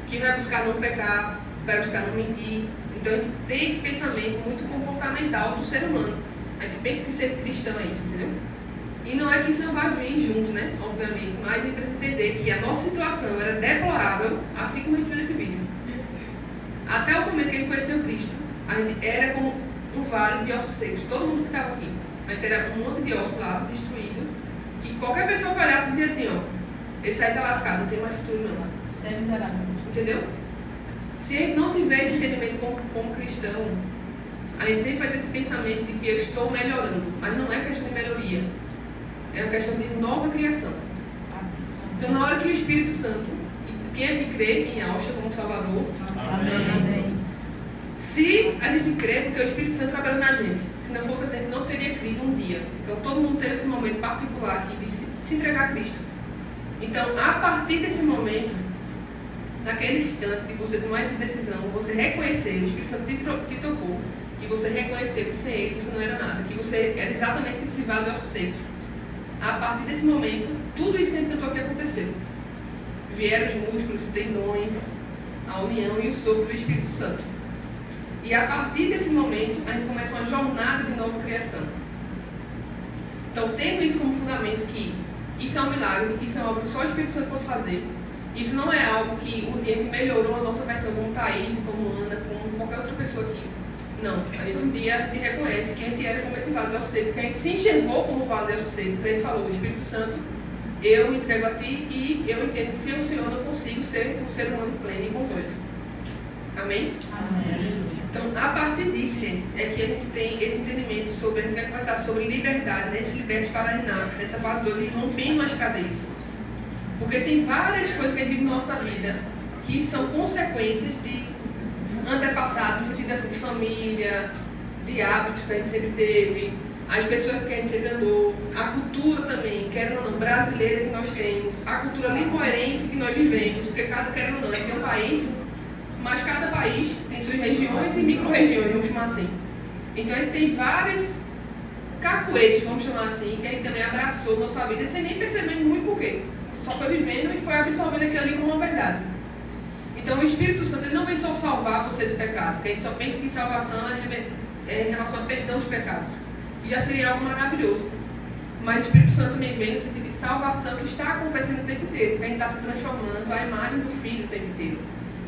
que vai buscar não pecar, vai buscar não mentir. Então a gente tem esse pensamento muito comportamental do ser humano. A gente pensa que ser cristão é isso, entendeu? E não é que isso não vai vir junto, né? Obviamente, mas a gente precisa entender que a nossa situação era deplorável, assim como a gente viu nesse vídeo. Até o momento que a gente conheceu Cristo, a gente era como um vale de ossos secos. Todo mundo que estava aqui, a gente era um monte de ossos lá, destruído, que qualquer pessoa que olhasse dizia assim, ó, esse aí tá lascado, não tem mais futuro não. Isso é miserável. Entendeu? Se a gente não tiver esse entendimento como cristão, a gente sempre vai ter esse pensamento de que eu estou melhorando, mas não é questão de melhoria, é uma questão de nova criação. Então, na hora que o Espírito Santo, e quem é que crê em Aucha como Salvador? Amém. Se a gente crê, porque o Espírito Santo trabalha na gente, se não fosse assim, a gente não teria crido um dia. Então, todo mundo teve esse momento particular aqui de se entregar a Cristo. Então, a partir desse momento, naquele instante de você tomar essa decisão, você reconhecer, o Espírito Santo te tocou, e você reconheceu que sem ele você não era nada, que você era exatamente esse vale de ossos secos. A partir desse momento, tudo isso que a gente tentou aqui aconteceu. Vieram os músculos, os tendões, a união e o sopro do Espírito Santo. E a partir desse momento, a gente começa uma jornada de nova criação. Então, tendo isso como fundamento que isso é um milagre, isso é uma obra que só o Espírito Santo pode fazer. Isso não é algo que um dia a gente melhorou a nossa versão como Thaís, como Ana, como qualquer outra pessoa aqui. Não, a gente um dia a gente reconhece que a gente era como esse vale de ossos secos, que a gente se enxergou como vale de ossos secos. A gente falou, o Espírito Santo, eu me entrego a ti e eu entendo que sem o Senhor eu não consigo ser um ser humano pleno e completo. Amém? Amém. Então, a partir disso, gente, é que a gente tem esse entendimento sobre, a gente vai conversar sobre liberdade, né? Esse liberte para reinar, nessa fase 2 de rompendo as cadeias. Porque tem várias coisas que a gente vive na nossa vida que são consequências de antepassados, no sentido assim, de família, de hábitos que a gente sempre teve, as pessoas que a gente sempre andou, a cultura também, querendo ou não, brasileira que nós temos, a cultura limoeirense que nós vivemos, porque cada, querendo ou não, é que é um país, mas cada país tem suas regiões e micro-regiões, vamos chamar assim. Então a gente tem vários cacuetes, vamos chamar assim, que a gente também abraçou na nossa vida sem nem perceber muito por quê. Só foi vivendo e foi absorvendo aquilo ali como uma verdade. Então o Espírito Santo ele não vem só salvar você do pecado, porque a gente só pensa que salvação é em relação a perdão dos pecados, que já seria algo maravilhoso. Mas o Espírito Santo também vem no sentido de salvação que está acontecendo o tempo inteiro, porque a gente está se transformando à imagem do Filho o tempo inteiro.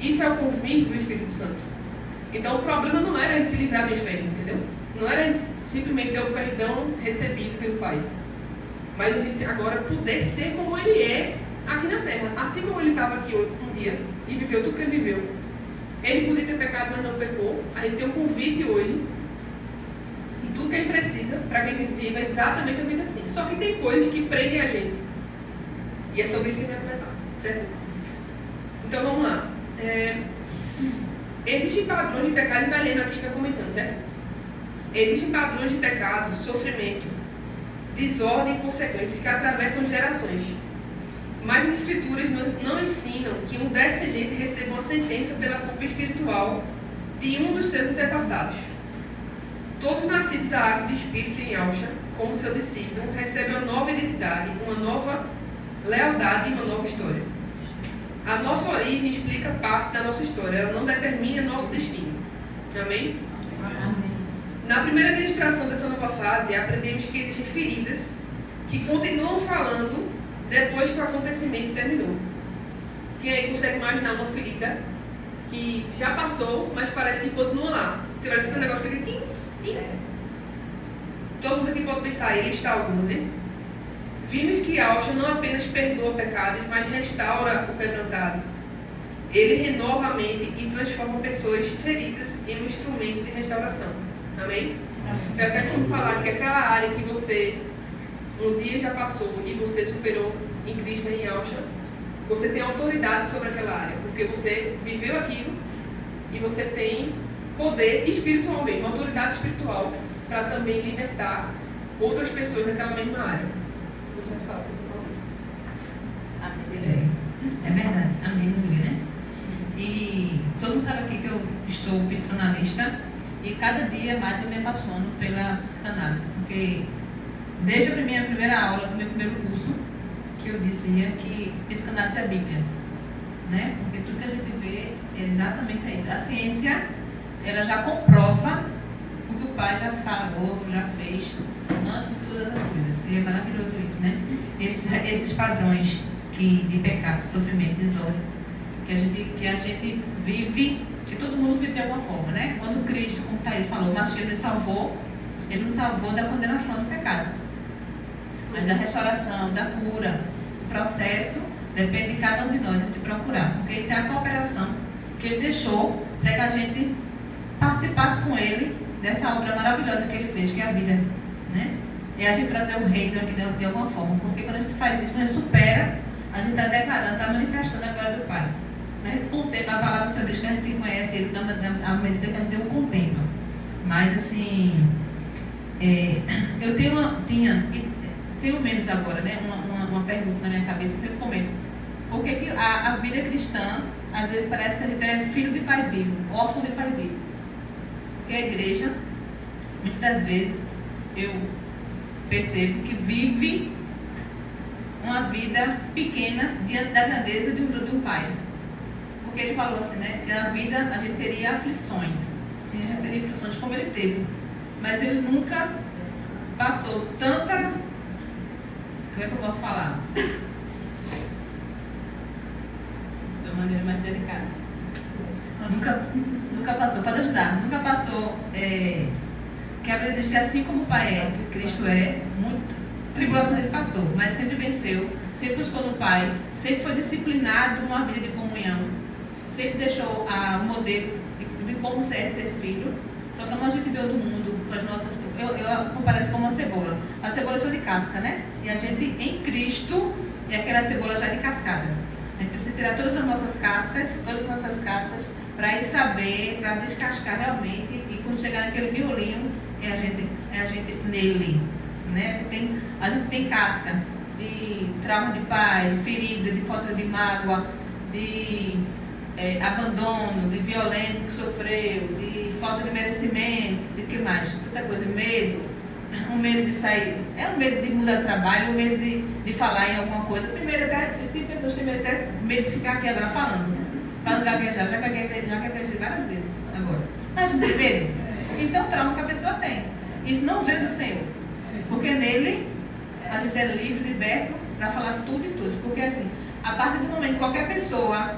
Isso é o convite do Espírito Santo. Então o problema não era a gente se livrar do inferno, entendeu? Não era a gente simplesmente ter o perdão recebido pelo Pai, mas a gente agora poder ser como Ele é aqui na Terra. Assim como Ele estava aqui um dia e viveu tudo que Ele viveu. Ele podia ter pecado, mas não pecou. A gente tem um convite hoje e tudo que a gente precisa para que a gente viva exatamente a vida assim. Só que tem coisas que prendem a gente. E é sobre isso que a gente vai conversar, certo? Então vamos lá. Existem padrões de pecado, e vai lendo aqui e vai comentando, certo? Existem padrões de pecado, sofrimento, desordem e consequências que atravessam gerações. Mas as Escrituras não ensinam que um descendente receba uma sentença pela culpa espiritual de um dos seus antepassados. Todos nascidos da água de espírito em Aucha, como seu discípulo, recebem uma nova identidade, uma nova lealdade e uma nova história. A nossa origem explica parte da nossa história, ela não determina nosso destino. Amém? Amém. Na primeira administração dessa nova fase, aprendemos que existem feridas que continuam falando depois que o acontecimento terminou. Quem aí consegue imaginar uma ferida que já passou, mas parece que continua lá? Você vai sentir um negócio que fica tim. Todo mundo aqui pode pensar, ele está algum, né? Vimos que Aucha não apenas perdoa pecados, mas restaura o quebrantado. Ele renova a mente e transforma pessoas feridas em um instrumento de restauração. Amém? Eu até costumo falar que aquela área que você um dia já passou e você superou em Cristo, em Aucha, você tem autoridade sobre aquela área, porque você viveu aquilo e você tem poder espiritual mesmo, autoridade espiritual para também libertar outras pessoas naquela mesma área. Você vai falar, você fala. Amém. É verdade. Amém, né? E todo mundo sabe aqui que eu estou psicanalista e cada dia mais eu me apaixono pela psicanálise, porque desde a minha primeira aula do meu primeiro curso, que eu dizia que psicanálise é Bíblia, né? Porque tudo que a gente vê exatamente isso. A ciência, ela já comprova o que o Pai já falou, já fez antes de todas as coisas. E é maravilhoso isso, né? Esses padrões de pecado, sofrimento, desordem, que a gente vive, que todo mundo vive de alguma forma, né? Quando Cristo, como Thaís falou, o Machia nos salvou, ele nos salvou da condenação do pecado. Mas da restauração, da cura, o processo depende de cada um de nós, a gente procurar. Porque isso é a cooperação que ele deixou para que a gente participasse com ele dessa obra maravilhosa que ele fez, que é a vida, né? E a gente trazer o reino aqui de alguma forma. Porque quando a gente faz isso, quando a gente supera, a gente está declarando, está manifestando a glória do Pai. A gente contempla, a palavra do Senhor diz que a gente conhece ele à medida que a gente o contempla. Mas assim, eu tenho menos agora, né? Uma pergunta na minha cabeça, eu sempre comento. Por que a vida cristã, às vezes parece que a gente é filho de pai vivo, órfão de pai vivo? Porque a igreja, muitas das vezes, eu percebo que vive uma vida pequena diante da grandeza de um pai. Porque ele falou assim, né? Que na vida a gente teria aflições. Sim, a gente teria aflições como ele teve. Mas ele nunca passou tanta... Como é que eu posso falar? De uma maneira mais delicada. Nunca passou, pode ajudar. Nunca passou... que a Bíblia diz que assim como o Pai é, que Cristo é, muito tribulação ele passou, mas sempre venceu, sempre buscou no Pai, sempre foi disciplinado numa vida de comunhão, sempre deixou o modelo de como ser filho. Só que como a gente veio do mundo com as nossas... Eu comparo como uma cebola. A cebola é só de casca, né? E a gente em Cristo é aquela cebola já de cascada. A gente precisa tirar todas as nossas cascas, para ir saber, para descascar realmente, e quando chegar naquele miolinho, é a gente nele, né? A gente tem casca de trauma de pai, de ferida, de falta de mágoa, de abandono, de violência que sofreu, de falta de merecimento, de que mais? Muita coisa, medo, um medo de sair, um medo de mudar de trabalho, um medo de falar em alguma coisa. Tem pessoas que têm medo de ficar aqui agora falando, para não gaguejar, já gaguejei várias vezes agora. A gente tem medo? Isso é um trauma que a pessoa tem. Isso não vejo o Senhor. Porque nele a gente é livre, liberto para falar tudo e todos. Porque assim, a partir do momento que qualquer pessoa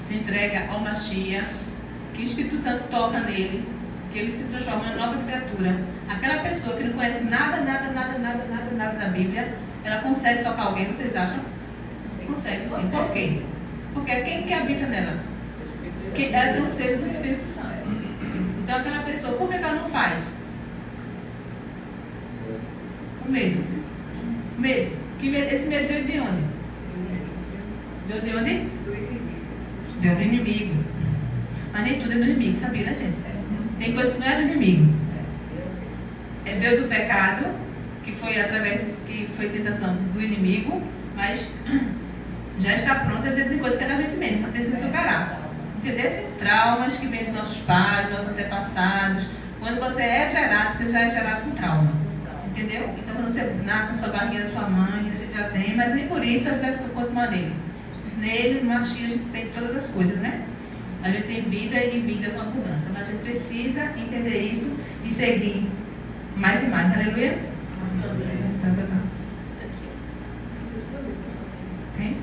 se entrega ao Machia, que o Espírito Santo toca nele, que ele se transforma em uma nova criatura, aquela pessoa que não conhece nada da Bíblia, ela consegue tocar alguém, vocês acham? Consegue, sim. Por quê? Porque quem que habita nela? Que ela tem o selo do Espírito Santo. Então aquela pessoa, por que ela não faz? O medo. Medo. Esse medo veio de onde? Veio de onde? Do inimigo. Veio do inimigo. Mas nem tudo é do inimigo, sabia, né, gente? Tem coisa que não é do inimigo. Veio do pecado, que foi tentação do inimigo, mas já está pronto, às vezes tem coisa que é da gente mesmo, que precisa superar. Entendeu? Traumas que vêm dos nossos pais, dos nossos antepassados. Quando você é gerado, você já é gerado com trauma. Entendeu? Então quando você nasce na sua barriga da sua mãe, a gente já tem, mas nem por isso a gente deve continuar nele. Nele, no Machia, a gente tem todas as coisas, né? A gente tem vida e vida com abundância, mas a gente precisa entender isso e seguir mais e mais. Aleluia? Tá. Tem?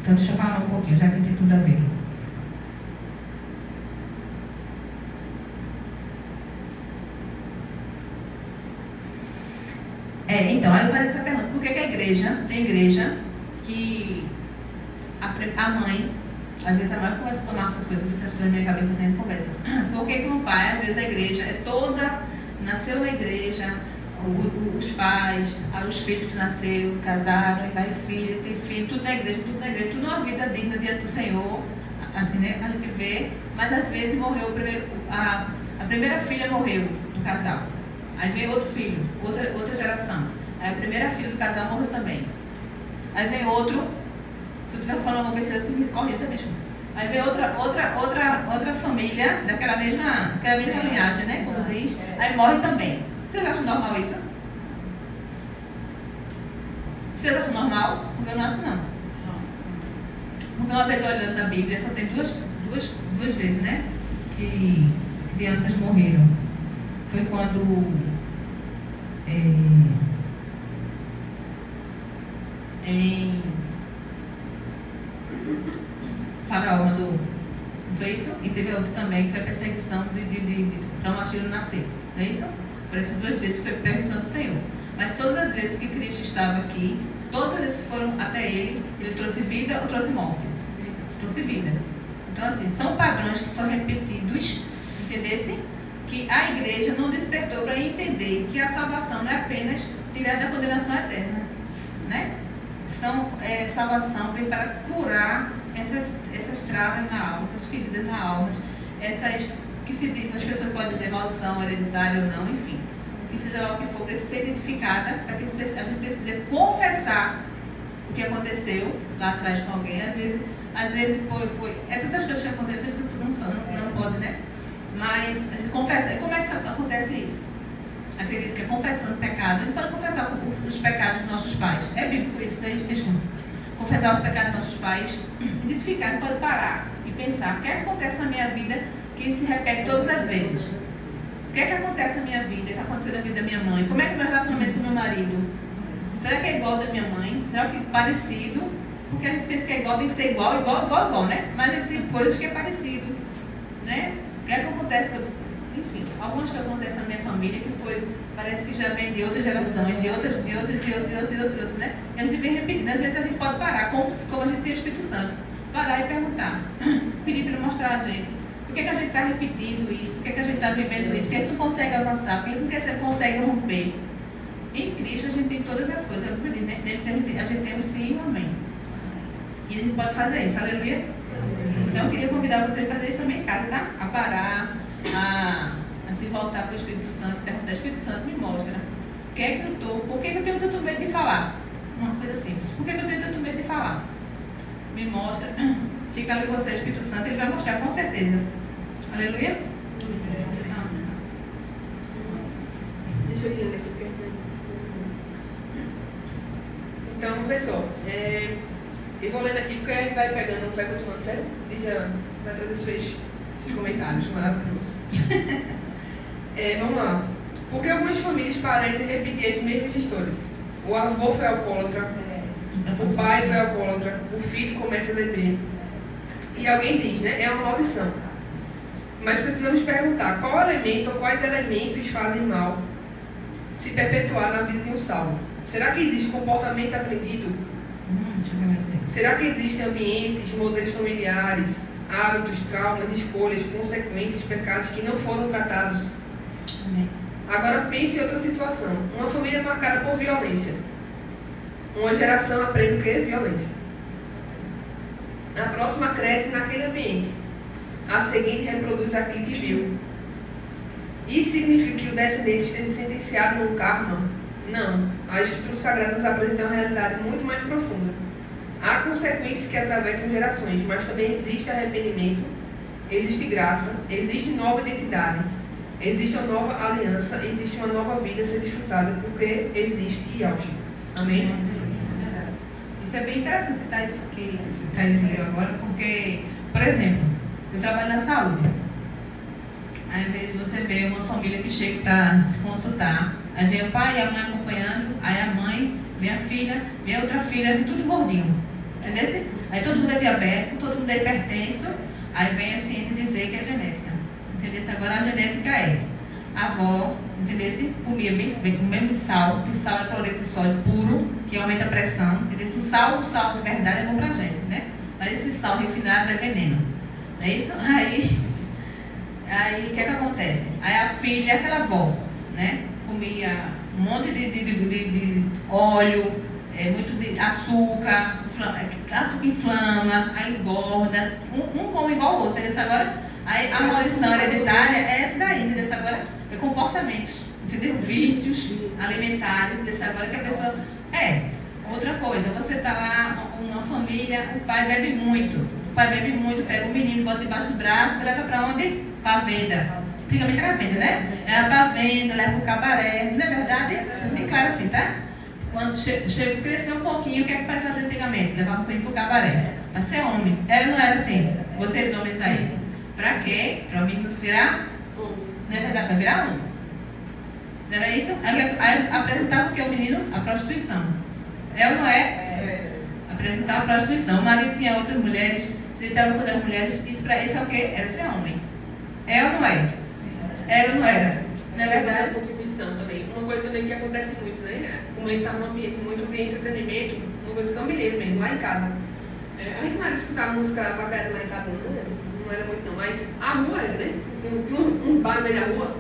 Então deixa eu falar um pouquinho, já que tem tudo a ver. Então, aí eu faço essa pergunta, por que tem igreja que a mãe, às vezes a mãe começa a tomar essas coisas na minha cabeça sem conversa. Por que o pai, às vezes a igreja é toda, nasceu na igreja, os pais, os filhos que nasceram, casaram, e vai filho, tem filho, tudo na igreja, tudo numa vida digna diante do Senhor, assim, né, a gente vê, mas às vezes morreu a primeira filha morreu do casal. Aí veio outro filho, outra geração. Aí a primeira filha do casal morreu também. Aí vem outro, se eu estiver falando alguma besteira assim, me corrija, bicho. Aí vem outra família daquela mesma linhagem, né? Como diz. Aí morre também. Vocês acham normal isso? Vocês acham normal? Porque eu não acho não. Porque uma vez olhando na Bíblia, só tem duas vezes, né? Que crianças morreram. Foi quando em Faraó mandou, não foi isso? E teve outra também, que foi a perseguição para um filho nascer, não é isso? Por essas 2 vezes foi permissão do Senhor. Mas todas as vezes que Cristo estava aqui, todas as vezes que foram até ele trouxe vida ou trouxe morte. Ele trouxe vida. Então, assim, são padrões que foram repetidos, entendesse? Que a igreja não despertou para entender que a salvação não é apenas tirar da condenação eterna, né? Salvação vem para curar essas travas na alma, essas feridas na alma, essas que se diz, as pessoas podem dizer maldição hereditária ou não, enfim. Que seja lá o que for, precisa ser identificada para que a gente precise confessar o que aconteceu lá atrás com alguém. Às vezes foi tantas coisas que acontecem, mas tudo não pode, né? Mas a gente confessa. E como é que acontece isso? Acredito que é confessando pecado. A gente pode confessar os pecados dos nossos pais. É bíblico isso, não é isso mesmo? Confessar os pecados dos nossos pais, identificar, a gente pode parar e pensar o que acontece na minha vida que se repete todas as vezes. O que acontece na minha vida, o que aconteceu na vida da minha mãe? Como é que é o meu relacionamento com o meu marido? Será que é igual ao da minha mãe? Será que é parecido? Porque a gente pensa que é igual, tem que ser igual, né? Mas tem coisas que é parecido, né? O que acontece, enfim, algumas que acontecem na minha família que parece que já vem de outras gerações, de outras, né? E a gente vem repetindo. Às vezes a gente pode parar, como a gente tem o Espírito Santo, parar e perguntar, pedir para ele mostrar a gente. Por que a gente está repetindo isso? Por que a gente está vivendo isso? Por que a gente não consegue avançar? Por que a gente não consegue romper? Em Cristo a gente tem todas as coisas. A gente tem o sim e o amém. E a gente pode fazer isso. Aleluia? Então eu queria convidar vocês a fazer isso também em casa, tá? A parar, a se voltar para o Espírito Santo, perguntar, Espírito Santo, me mostra. O que é que eu estou? Por que eu tenho tanto medo de falar? Uma coisa simples. Por que eu tenho tanto medo de falar? Me mostra. Fica ali com você, Espírito Santo, ele vai mostrar com certeza. Aleluia? Deixa eu ir lendo aqui. Então, pessoal, eu vou lendo aqui porque a gente vai continuando, sério? Vai trazer esses comentários maravilhosos. Vamos lá. Porque algumas famílias parecem repetir as mesmas histórias. O avô foi alcoólatra, o pai foi alcoólatra, o filho começa a beber. E alguém diz, né? É uma maldição. Mas precisamos perguntar qual elemento ou quais elementos fazem mal se perpetuar na vida de um salvo. Será que existe comportamento aprendido? Será que existem ambientes, modelos familiares, hábitos, traumas, escolhas, consequências, pecados que não foram tratados? Agora pense em outra situação. Uma família marcada por violência. Uma geração aprende o que é violência. A próxima cresce naquele ambiente. A seguinte reproduz aquilo que viu. Isso significa que o descendente esteja sentenciado no karma? Não. A Escritura Sagrada nos apresenta uma realidade muito mais profunda. Há consequências que atravessam gerações, mas também existe arrependimento, existe graça, existe nova identidade, existe uma nova aliança, existe uma nova vida a ser desfrutada, porque existe Yahshua. Amém? Isso é bem interessante que está dizendo agora, porque, por exemplo, eu trabalho na saúde. Aí, às vezes, você vê uma família que chega para se consultar, aí vem o pai e a mãe acompanhando, aí a mãe, vem a filha, vem a outra filha, vem tudo gordinho. Entendeu? Aí todo mundo é diabético, todo mundo é hipertenso, aí vem a ciência dizer que é genética. Entendeu? Agora a genética é a avó, entendeu? Comia bem, comia muito sal, que o sal é cloreto de sódio puro, que aumenta a pressão. Entendeu? O sal de verdade é bom pra gente, né? Mas esse sal refinado é veneno. Não é isso? Aí o que acontece? Aí a filha, aquela avó, né? Comia um monte de óleo, muito de açúcar inflama, aí engorda, um come igual ao outro, entendeu? Agora, aí a maldição hereditária é essa daí, entendeu? Agora, é comportamentos, entendeu? Vícios alimentares, entendeu? Agora que a pessoa... outra coisa, você tá lá, uma família, o pai bebe muito, pega o menino, bota debaixo do braço e leva pra onde? Pra venda. Antigamente era venda, né? Leva pra venda, leva pro cabaré, não é verdade? Isso é bem claro assim, tá? Quando cresceu um pouquinho, o que é que o pai fazia antigamente? Levava o menino pro cabaré. Para ser homem. Era ou não era assim? Vocês homens aí. Para quê? Para o menino se virar? Não é verdade? Para virar homem. Não era isso? Aí apresentava o que o menino? A prostituição. É ou não é? Apresentava a prostituição. O marido tinha outras mulheres, se deitava com outras mulheres. Isso para isso é o quê? Era ser homem. É ou não é? Era ou não era? Não é verdade? A contribuição também. Uma coisa também que acontece muito, né? Como a gente está num ambiente muito de entretenimento, uma coisa que eu me lembro mesmo, lá em casa. A gente não era escutar música vaquera lá em casa, não era muito não, mas a rua era, né? Tinha um bar no meio da rua,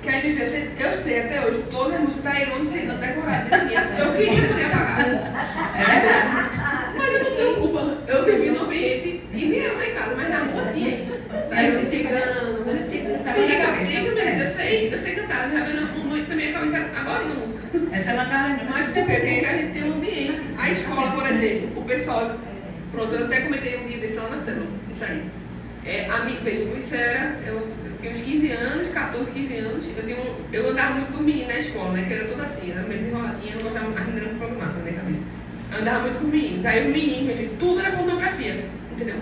que aí me fez, eu sei até hoje, todas as músicas da Irone Cigano decoradas de minha, eu queria poder apagar. É verdade. Mas eu não tenho culpa, eu vivi no ambiente, e nem era lá em casa, mas na rua tinha isso. Da Irone Cigano, fica, eu sei cantar, já veio muito na minha cabeça agora uma música. Essa é uma talento. Mas por quê? Porque a gente tem um ambiente. A escola, por exemplo, o pessoal. Pronto, eu até comentei um dia desse lá na célula. Isso aí. Veja, isso era. Eu tinha uns 15 anos, 14, 15 anos. Eu andava muito com os meninos na escola, né? Que era toda assim, era meio desenroladinha, não gostava, a menina era muito problemática na minha cabeça. Eu andava muito com os meninos. Aí os meninos, meu filho, tudo era pornografia, entendeu?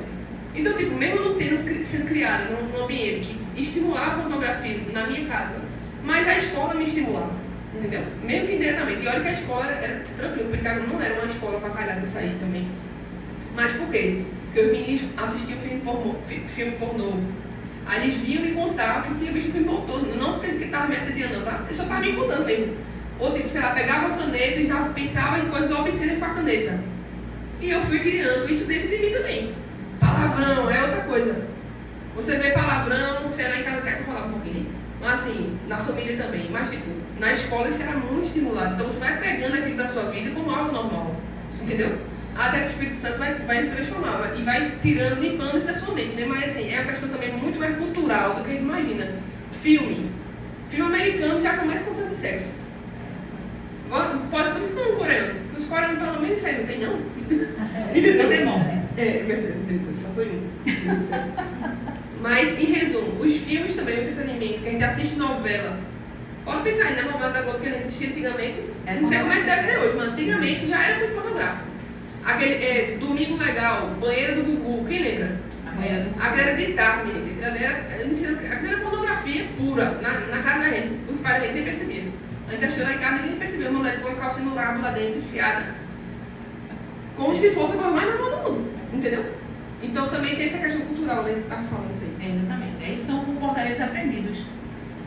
Então, tipo, mesmo não sendo criada num ambiente que estimulava a pornografia na minha casa, mas a escola me estimulava. Entendeu? Mesmo que indiretamente. E olha que a escola era tranquilo, o Pentágono não era uma escola avacalhada disso aí também. Mas por quê? Porque os meninos assistiam filme pornô. Aí eles vinham me contar que tinha visto filme pornô. Não porque ele estava me assediando, não, tá? Ele só estava me contando mesmo. Ou tipo, sei lá, pegava a caneta e já pensava em coisas obscenas com a caneta. E eu fui criando isso dentro de mim também. Palavrão é outra coisa. Você vê palavrão, você lá em casa até que rolava um pouquinho. Mas assim, na família também. Mas tipo, na escola isso era muito estimulado. Então você vai pegando aquilo pra sua vida como algo normal. Entendeu? Até que o Espírito Santo vai transformar e vai tirando, limpando isso da sua mente. Né? Mas assim, é uma questão também muito mais cultural do que a gente imagina. Filme americano já começa com cena de sexo. Pode, por isso que não é um coreano. Porque os coreanos pelo menos isso aí não tem não. Não tem monte. É verdade, só foi um. Mas, em resumo, os filmes também, o entretenimento, que a gente assiste novela. Pode pensar aí na novela da Globo que a gente assistia antigamente. Não sei como é que deve ser hoje, mas antigamente já era muito pornográfico. Aquele Domingo Legal, Banheira do Gugu, quem lembra? Aquela era de tarde, gente. Aquela era pornografia pura, na cara da gente. Os pais da gente nem percebiam. A gente achou lá em casa e ninguém percebeu. A mulher colocava o calcinha no rabo lá dentro, enfiada. Como se fosse a coisa mais normal do mundo. Entendeu? Então também tem essa questão cultural, né, que estava falando isso aí. Exatamente. Eles são comportamentos aprendidos.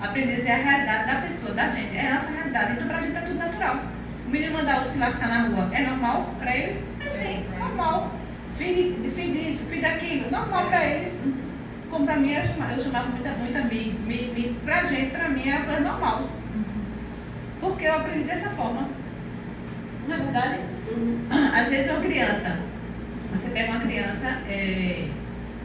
Aprendidos é a realidade da pessoa, da gente. É a nossa realidade. Então pra gente é tudo natural. O menino mandar outro se lascar na rua é normal para eles? É sim, normal. Filho disso, filho daquilo, normal para eles. Como para mim, eu chamava muito amigo. Pra mim era coisa normal. Porque eu aprendi dessa forma. Não é verdade? Às vezes uma criança, você pega uma criança,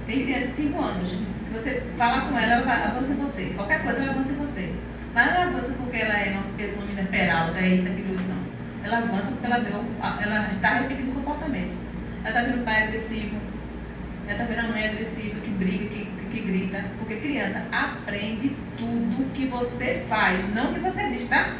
tem criança de 5 anos, você fala com ela, ela avança em você. Qualquer coisa ela avança em você. Mas ela não avança porque ela é uma menina peralta, é isso, aquilo, não. Ela avança porque ela está repetindo o comportamento. Ela está vendo o pai agressivo, ela está vendo a mãe agressiva, que briga, que grita. Porque criança aprende tudo que você faz, não que você diz, tá?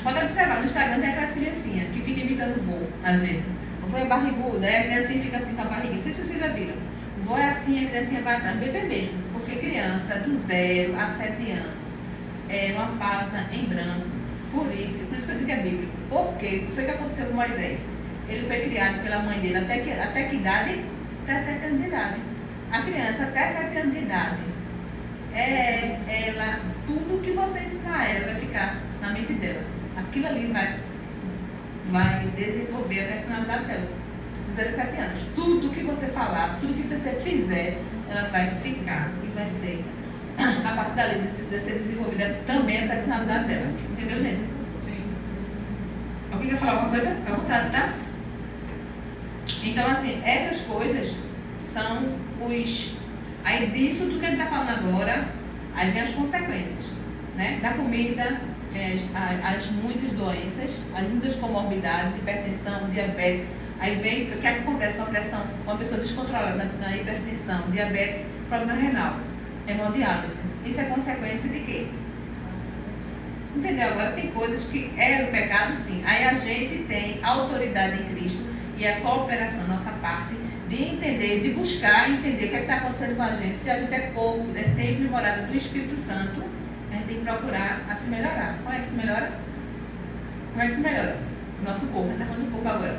Pode observar, no Instagram tem aquelas criancinhas que ficam imitando o vô, às vezes. O vô é barrigudo, aí a criancinha fica assim com a barriguinha. Não sei se vocês já viram. O vô é assim, a criancinha vai atrás, bebê mesmo. Porque criança do 0 a 7 anos é uma página em branco. Por isso que eu digo que é bíblico. Porque o que foi que aconteceu com Moisés? Ele foi criado pela mãe dele até que idade? Até 7 anos de idade. A criança até 7 anos de idade, ela, tudo que você ensinar ela vai ficar na mente dela. Aquilo ali vai desenvolver a personalidade dela. Dos 0 a 7 anos. Tudo que você falar, tudo que você fizer, ela vai ficar e vai ser. A partir dali de ser desenvolvida também a personalidade dela. Entendeu, gente? Sim. Alguém quer falar alguma coisa? À vontade, tá? Então, assim, essas coisas são os... Aí disso tudo que a gente está falando agora, aí vem as consequências, né? Da comida, as muitas doenças, as muitas comorbidades, hipertensão, diabetes. Aí vem o que é que acontece com a pressão, uma pessoa descontrolada na hipertensão, diabetes, problema renal, hemodiálise. Isso é consequência de quê? Entendeu? Agora tem coisas que é o pecado, sim. Aí a gente tem autoridade em Cristo e a cooperação, nossa parte, de entender, de buscar entender o que está acontecendo com a gente. Se a gente é corpo, é templo e morada do Espírito Santo, a gente tem que procurar a se melhorar. Como é que se melhora? Como é que se melhora? Nosso corpo, a gente está falando do corpo agora.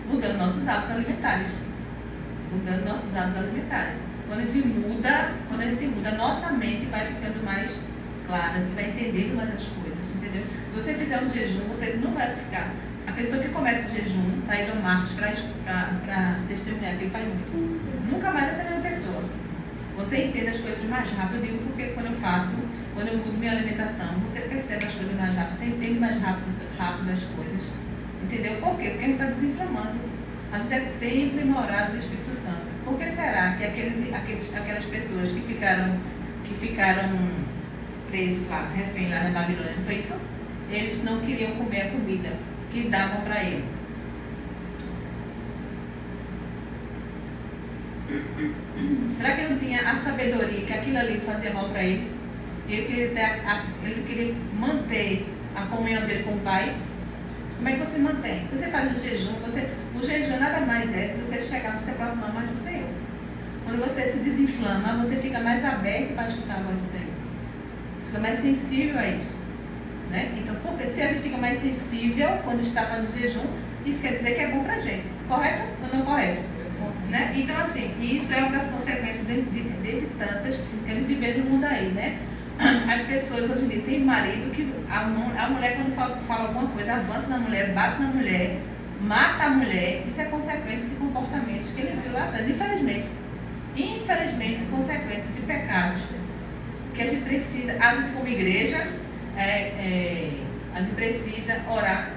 Mudando nossos hábitos alimentares. Mudando nossos hábitos alimentares. Quando a gente muda, nossa mente vai ficando mais clara, a gente vai entendendo mais as coisas, entendeu? Se você fizer um jejum, você não vai ficar. A pessoa que começa o jejum, está indo ao Marcos para testemunhar que ele faz muito. Nunca mais vai ser a mesma pessoa. Você entende as coisas mais rápido. Eu digo porque quando eu mudo minha alimentação, você percebe as coisas mais rápido, você entende mais rápido as coisas. Entendeu? Por quê? Porque a gente está desinflamando. A gente é templo e morada do Espírito Santo. Por que será que aquelas pessoas que ficaram presos lá, refém lá na Babilônia, não foi isso? Eles não queriam comer a comida que davam para ele. Será que ele não tinha a sabedoria que aquilo ali fazia mal para eles? Ele queria manter a comunhão dele com o Pai? Como é que você mantém? Você faz o jejum, o jejum nada mais é que você chegar a se aproximar mais do Senhor. Quando você se desinflama, você fica mais aberto para escutar a voz do Senhor. Você fica mais sensível a isso. Né? Então, porque se a gente fica mais sensível quando está fazendo jejum, isso quer dizer que é bom para a gente. Correto ou não correto? Né? Então, assim, isso é uma das consequências de tantas que a gente vê no mundo aí, né? As pessoas hoje em dia têm marido que a mulher quando fala alguma coisa, avança na mulher, bate na mulher, mata a mulher. Isso é consequência de comportamentos que ele viu lá atrás. Infelizmente, consequência de pecados que a gente como igreja, a gente precisa orar,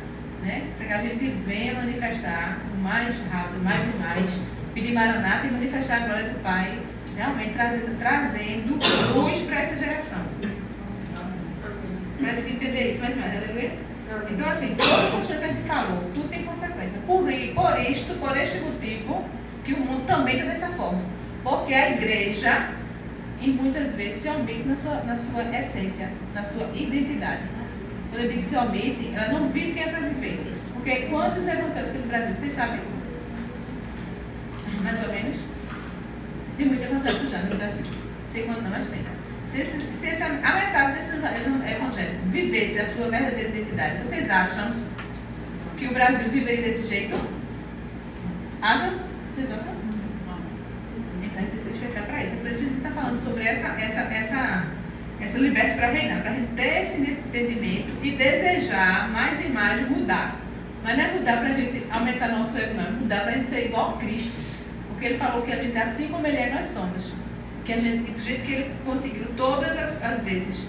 né? Para que a gente venha manifestar o mais rápido, mais e mais, pedir maranata e manifestar a glória do Pai, realmente trazendo luz para essa geração. Para entender isso mais ou menos, aleluia? Então, assim, todas as coisas que a gente falou, tudo tem consequência. Por este motivo, que o mundo também está dessa forma. Porque a igreja, e muitas vezes, se omite na sua essência, na sua identidade. Quando eu digo se omite, ela não vive quem é para viver. Porque quantos evangélicos tem no Brasil? Vocês sabem? Mais ou menos? Tem muito evangélico já no Brasil. Sei quanto não, mas tem. Se a metade desses evangélicos vivesse a sua verdadeira identidade, vocês acham que o Brasil viveria desse jeito? Acham? Vocês acham? Então a gente precisa despertar para isso. A gente está falando sobre essa liberdade para reinar, para a gente ter esse entendimento e desejar mais e mais mudar. Mas não é mudar para a gente aumentar nosso ego, não. É mudar para a gente ser igual a Cristo. Porque ele falou que a gente, assim como ele é, nós somos. Que a gente, do jeito que ele conseguiu todas as vezes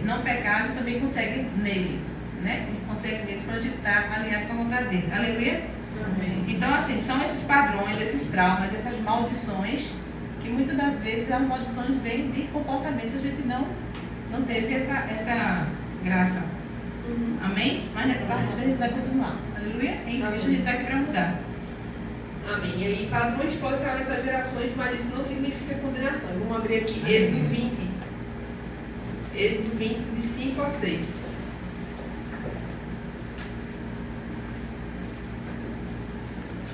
não pecar, a gente também consegue nele. Né? A gente consegue nele quando a gente está alinhado com a vontade dele. Aleluia? Amém. Então, assim, são esses padrões, esses traumas, essas maldições, que muitas das vezes as maldições vêm de comportamentos que a gente não teve essa graça. Amém? Mas não é por causa disso que a gente vai continuar. Aleluia? Em Cristo a gente está aqui para mudar. Amém. E aí, padrões podem atravessar gerações, mas isso não significa condenação. Vamos abrir aqui Êxodo 20. Êxodo 20, de 5 a 6.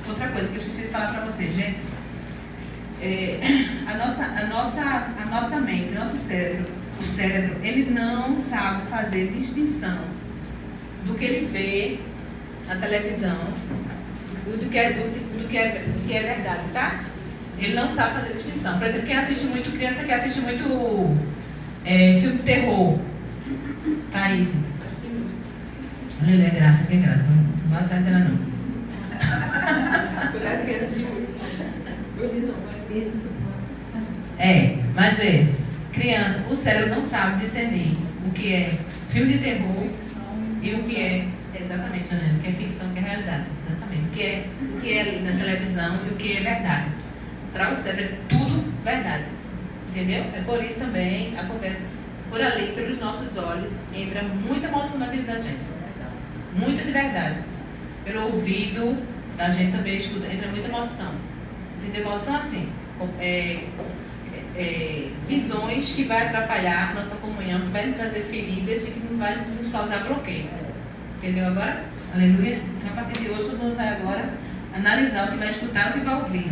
Outra coisa que eu esqueci de falar para vocês, gente. A nossa mente, nosso cérebro, o cérebro, ele não sabe fazer distinção do que ele vê na televisão, do que é verdade, tá? Ele não sabe fazer distinção. Por exemplo, quem assiste muito, criança que assiste muito filme de terror. Thaís. Aleluia, graça, que é graça. Não vai atrás dela não. Cuidado, criança de muito. Hoje não, mas criança, o cérebro não sabe discernir o que é filme de terror e o que é, exatamente, Janela, o que é ficção, o que é realidade. Exatamente. O que é ali na televisão e o que é verdade. Para o cérebro é tudo verdade. Entendeu? É por isso também acontece por ali, pelos nossos olhos, entra muita maldição na vida da gente. Muita de verdade. Pelo ouvido da gente também escuta, entra muita maldição. Entendeu? Maldição assim. Visões que vai atrapalhar a nossa comunhão, que vai nos trazer feridas e que não vai nos causar bloqueio. Entendeu agora? Aleluia? Então, a partir de hoje, todo mundo vai agora analisar o que vai escutar e o que vai ouvir.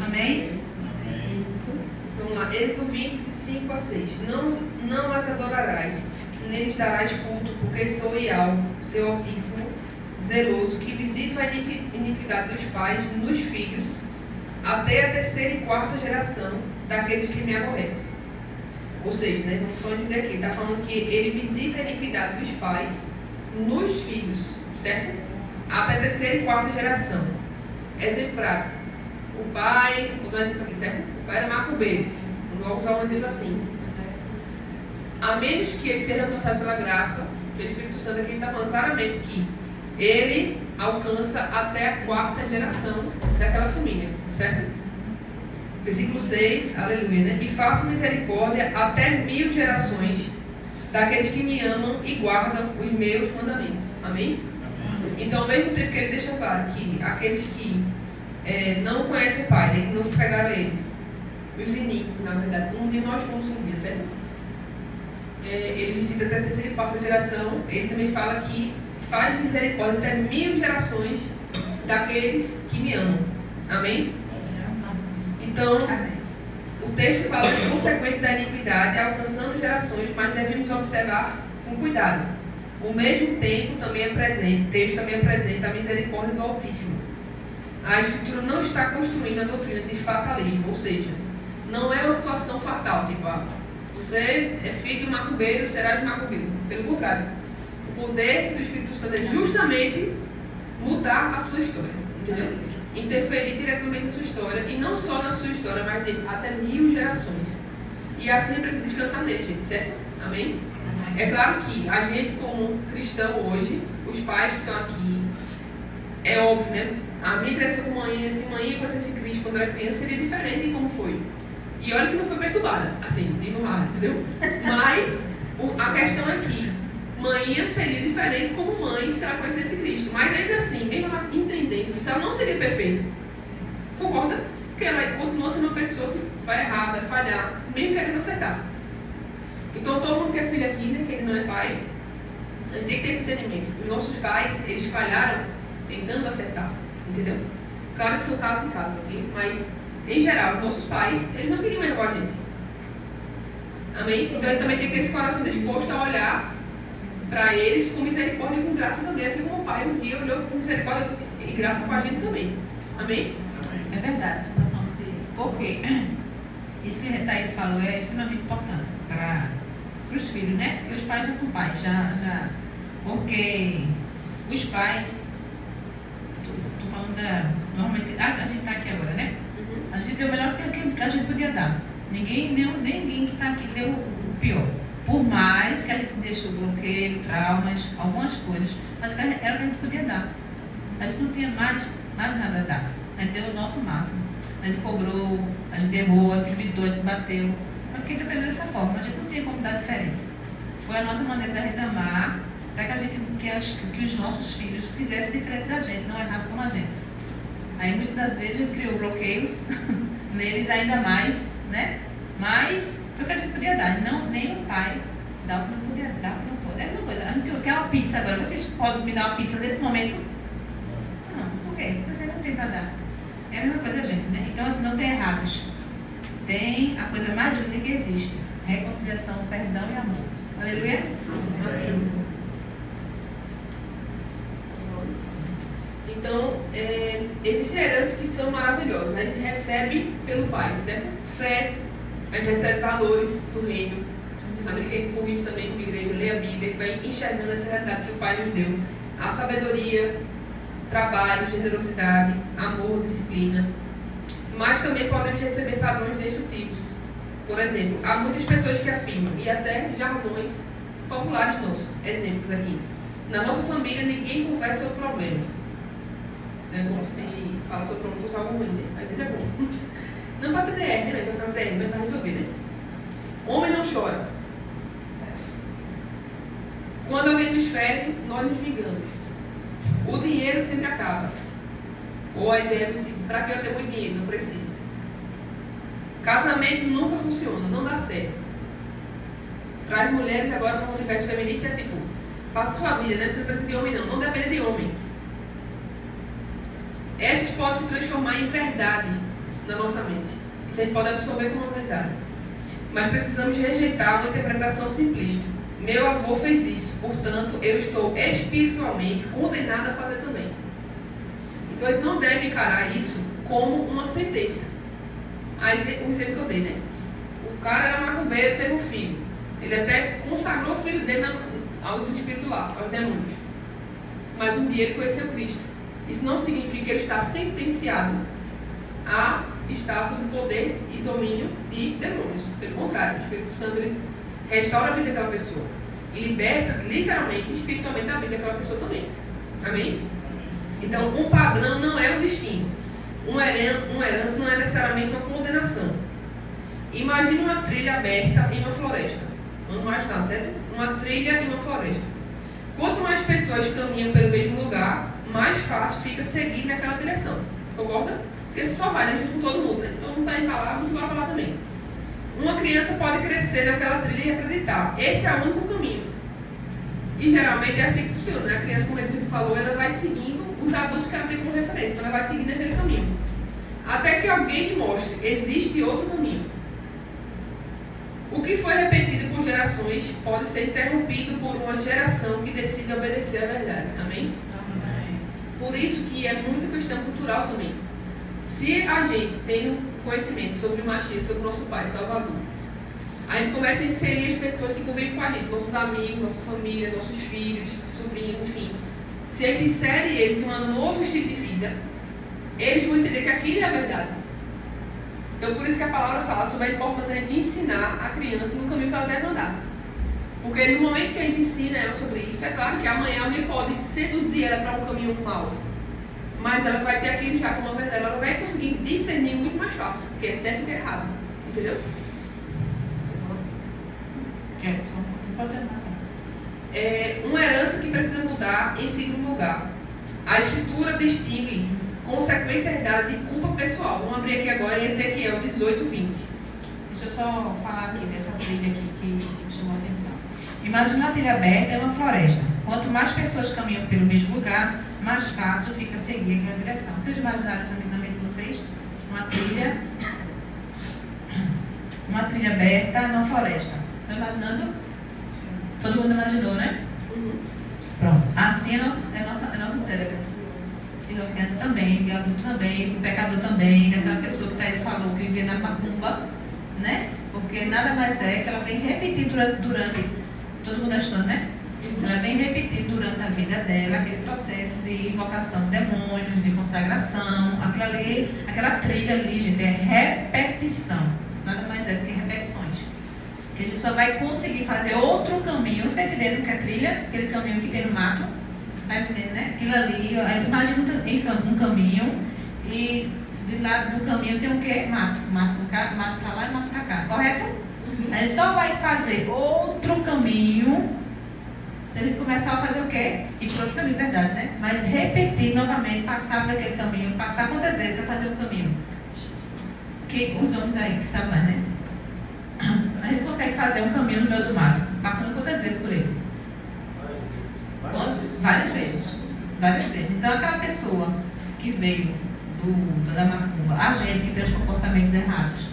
Amém? Vamos lá, Êxodo 20, de 5 a 6. Não as adorarás, neles darás culto, porque sou Iau, seu Altíssimo, zeloso, que visito a iniquidade dos pais nos filhos, até a terceira e quarta geração daqueles que me aborrecem. Ou seja, né, vamos só entender aqui, ele está falando que ele visita a iniquidade dos pais nos filhos, certo? Até a terceira e quarta geração. Exemplo prático. O pai, vou dar um exemplo aqui, certo? O pai era macumbeiro. Vamos usar um exemplo assim. A menos que ele seja alcançado pela graça, pelo Espírito Santo, aqui ele está falando claramente que ele alcança até a quarta geração daquela família, certo? Versículo 6, aleluia, né? E faço misericórdia até 1000 gerações daqueles que me amam e guardam os meus mandamentos. Amém? Então, ao mesmo tempo que ele deixa claro que aqueles que não conhecem o Pai, né, que não se pegaram a Ele, os iníquos, na verdade, um dia nós fomos um dia, certo? Ele visita até a terceira e quarta geração. Ele também fala que faz misericórdia até 1000 gerações daqueles que me amam. Amém? Então, o texto fala das consequências da iniquidade alcançando gerações, mas devemos observar com cuidado. Ao mesmo tempo, o texto também apresenta a misericórdia do Altíssimo. A Escritura não está construindo a doutrina de fatalismo, ou seja, não é uma situação fatal, tipo, você é filho de um macumbeiro, serás macumbeiro. Pelo contrário, o poder do Espírito Santo é justamente mudar a sua história, entendeu? Interferir diretamente na sua história, e não só na sua história, mas até 1000 gerações. E assim precisa descansar nele, gente, certo? Amém? É claro que a gente, como cristão hoje, os pais que estão aqui, é óbvio, né? A minha criação com mãe, se mãe conhecesse Cristo quando era criança, seria diferente de como foi. E olha que não foi perturbada, assim, nível raro, entendeu? Mas a questão é que mãe seria diferente como mãe se ela conhecesse Cristo. Mas ainda assim, mesmo ela entendendo isso, ela não seria perfeita. Concorda? Porque ela continua sendo uma pessoa que vai errar, vai falhar, mesmo querendo acertar. Então todo mundo que é filho aqui, né, que ele não é pai, a gente tem que ter esse entendimento. Os nossos pais, eles falharam tentando acertar, entendeu? Claro que são casos e casos, ok? Mas, em geral, os nossos pais, eles não queriam errar com a gente. Amém? Então ele também tem que ter esse coração disposto a olhar para eles com misericórdia e com graça também, assim como o pai um dia olhou com misericórdia e graça com a gente também. Amém? É verdade. Porque isso que a Thaís falou é extremamente importante para os filhos, né? Porque os pais já são pais, porque os pais, estou falando normalmente, a gente está aqui agora, né? A gente deu o melhor que a gente podia dar. Ninguém que está aqui deu o pior. Por mais que a gente deixou bloqueio, traumas, algumas coisas, mas era o que a gente podia dar. A gente não tinha mais nada a dar. A gente deu o nosso máximo. A gente cobrou, a gente errou, a gente gritou, a gente bateu. Mas quem aprendeu dessa forma, a gente não tinha como dar diferente. Foi a nossa maneira da gente amar, para que os nossos filhos fizessem diferente da gente, não errassem como a gente. Aí muitas das vezes a gente criou bloqueios neles ainda mais, né? Mas foi o que a gente podia dar. Não, nem o pai dá o que não podia dar, o que não pode. É a mesma coisa. A gente quer uma pizza agora. Vocês podem me dar uma pizza nesse momento? Não, por quê? Você não tem para dar. É a mesma coisa, gente, né? Então, assim, não tem errados. Tem a coisa mais linda que existe: reconciliação, perdão e amor. Aleluia? Amém. Então, existem heranças que são maravilhosas. A gente recebe pelo Pai, certo? Fé, a gente recebe valores do reino. À medida que a gente convive também com a igreja, lê a Bíblia, a gente vai enxergando essa realidade que o Pai nos deu. A sabedoria, trabalho, generosidade, amor, disciplina. Mas também podemos receber padrões destrutivos. Por exemplo, há muitas pessoas que afirmam, e até jargões populares nossos. Exemplos aqui. Na nossa família, ninguém conversa sobre o problema. Não é como se fala sobre o problema fosse algo ruim, né? Às vezes é bom. Não para ter DR, né? Vai ficar no DR, mas para resolver, né? Homem não chora. Quando alguém nos fere, nós nos vingamos. O dinheiro sempre acaba. Ou a ideia do tipo, para que eu tenho muito dinheiro? Não preciso. Casamento nunca funciona, não dá certo. Para as mulheres agora no universo feminista é tipo, Faça sua vida, né? Você não precisa de homem não. Não depende de homem. Essas podem se transformar em verdade na nossa mente. Isso a gente pode absorver como uma verdade. Mas precisamos rejeitar uma interpretação simplista. Meu avô fez isso, portanto, eu estou espiritualmente condenado a fazer também. Então, a gente não deve encarar isso como uma sentença. O exemplo que eu dei, né? O cara era macumbeiro, teve um filho. Ele até consagrou o filho dele aos espíritos lá, aos demônios. Mas um dia ele conheceu Cristo. Isso não significa que ele está sentenciado a estar sob o poder e domínio de demônios. Pelo contrário, o Espírito Santo ele restaura a vida daquela pessoa e liberta literalmente, espiritualmente, a vida daquela pessoa também. Amém? Então, um padrão não é um destino. Uma herança não é necessariamente uma condenação. Imagine uma trilha aberta em uma floresta. Vamos imaginar, certo? Uma trilha em uma floresta. Quanto mais pessoas caminham pelo mesmo lugar, mais fácil fica seguir naquela direção. Concorda? Porque você só vai, né, junto com todo mundo, né? Todo mundo vai para lá, vamos embora para lá também. Uma criança pode crescer naquela trilha e acreditar. Esse é o único caminho. E geralmente é assim que funciona, né? A criança, como a gente falou, ela vai seguindo os adultos que ela tem como referência. Então ela vai seguindo aquele caminho. Até que alguém lhe mostre, existe outro caminho. O que foi repetido por gerações pode ser interrompido por uma geração que decide obedecer à verdade. Amém? Amém. Por isso que é muita questão cultural também. Se a gente tem um conhecimento sobre o machismo, sobre o nosso pai, Salvador, a gente começa a inserir as pessoas que convivem com a gente, nossos amigos, nossa família, nossos filhos, sobrinhos, enfim. Se a gente insere eles em um novo estilo de vida, eles vão entender que aquilo é a verdade. Então, por isso que a palavra fala sobre a importância de a gente ensinar a criança no caminho que ela deve andar. Porque no momento que a gente ensina ela sobre isso, é claro que amanhã alguém pode seduzir ela para um caminho mau. Mas ela vai ter aquilo já como uma verdade. Ela vai conseguir discernir muito mais fácil o que é certo e o que é errado. Entendeu? É uma herança que precisa mudar em segundo lugar. A Escritura distingue consequência herdada de culpa pessoal. Vamos abrir aqui agora em Ezequiel 18:20. Deixa eu só falar aqui dessa trilha aqui que chamou a atenção. Imagina uma trilha aberta em uma floresta. Quanto mais pessoas caminham pelo mesmo lugar, mais fácil fica seguir aquela direção. Vocês imaginaram isso na mente de vocês? Uma trilha aberta numa floresta. Estão imaginando? Todo mundo imaginou, né? Pronto. Assim é nosso cérebro. E da criança também, do adulto também, do pecador também, daquela pessoa que Thaís falou que vive na macumba, né? Porque nada mais é que ela vem repetir durante todo mundo achando, né? Ela vem repetir durante a vida dela aquele processo de invocação de demônios, de consagração, aquela trilha ali, gente, é repetição. Nada mais é do que repetições. Que a gente só vai conseguir fazer outro caminho, você entendendo que é trilha, aquele caminho que tem no mato, tá entendendo, né? Aquilo ali, imagina um caminho e de lado do caminho tem o quê? Mato. Mato pra lá e mato pra cá, correto? Aí só vai fazer outro caminho se a gente começar a fazer o quê? Ir para outro caminho, verdade, né? Mas repetir novamente, passar por aquele caminho, passar quantas vezes para fazer o caminho? Que os homens aí que sabem mais, né? A gente consegue fazer um caminho no meio do mato, passando quantas vezes por ele? Várias vezes. Várias vezes. Então aquela pessoa que veio da macumba, a gente que tem os comportamentos errados,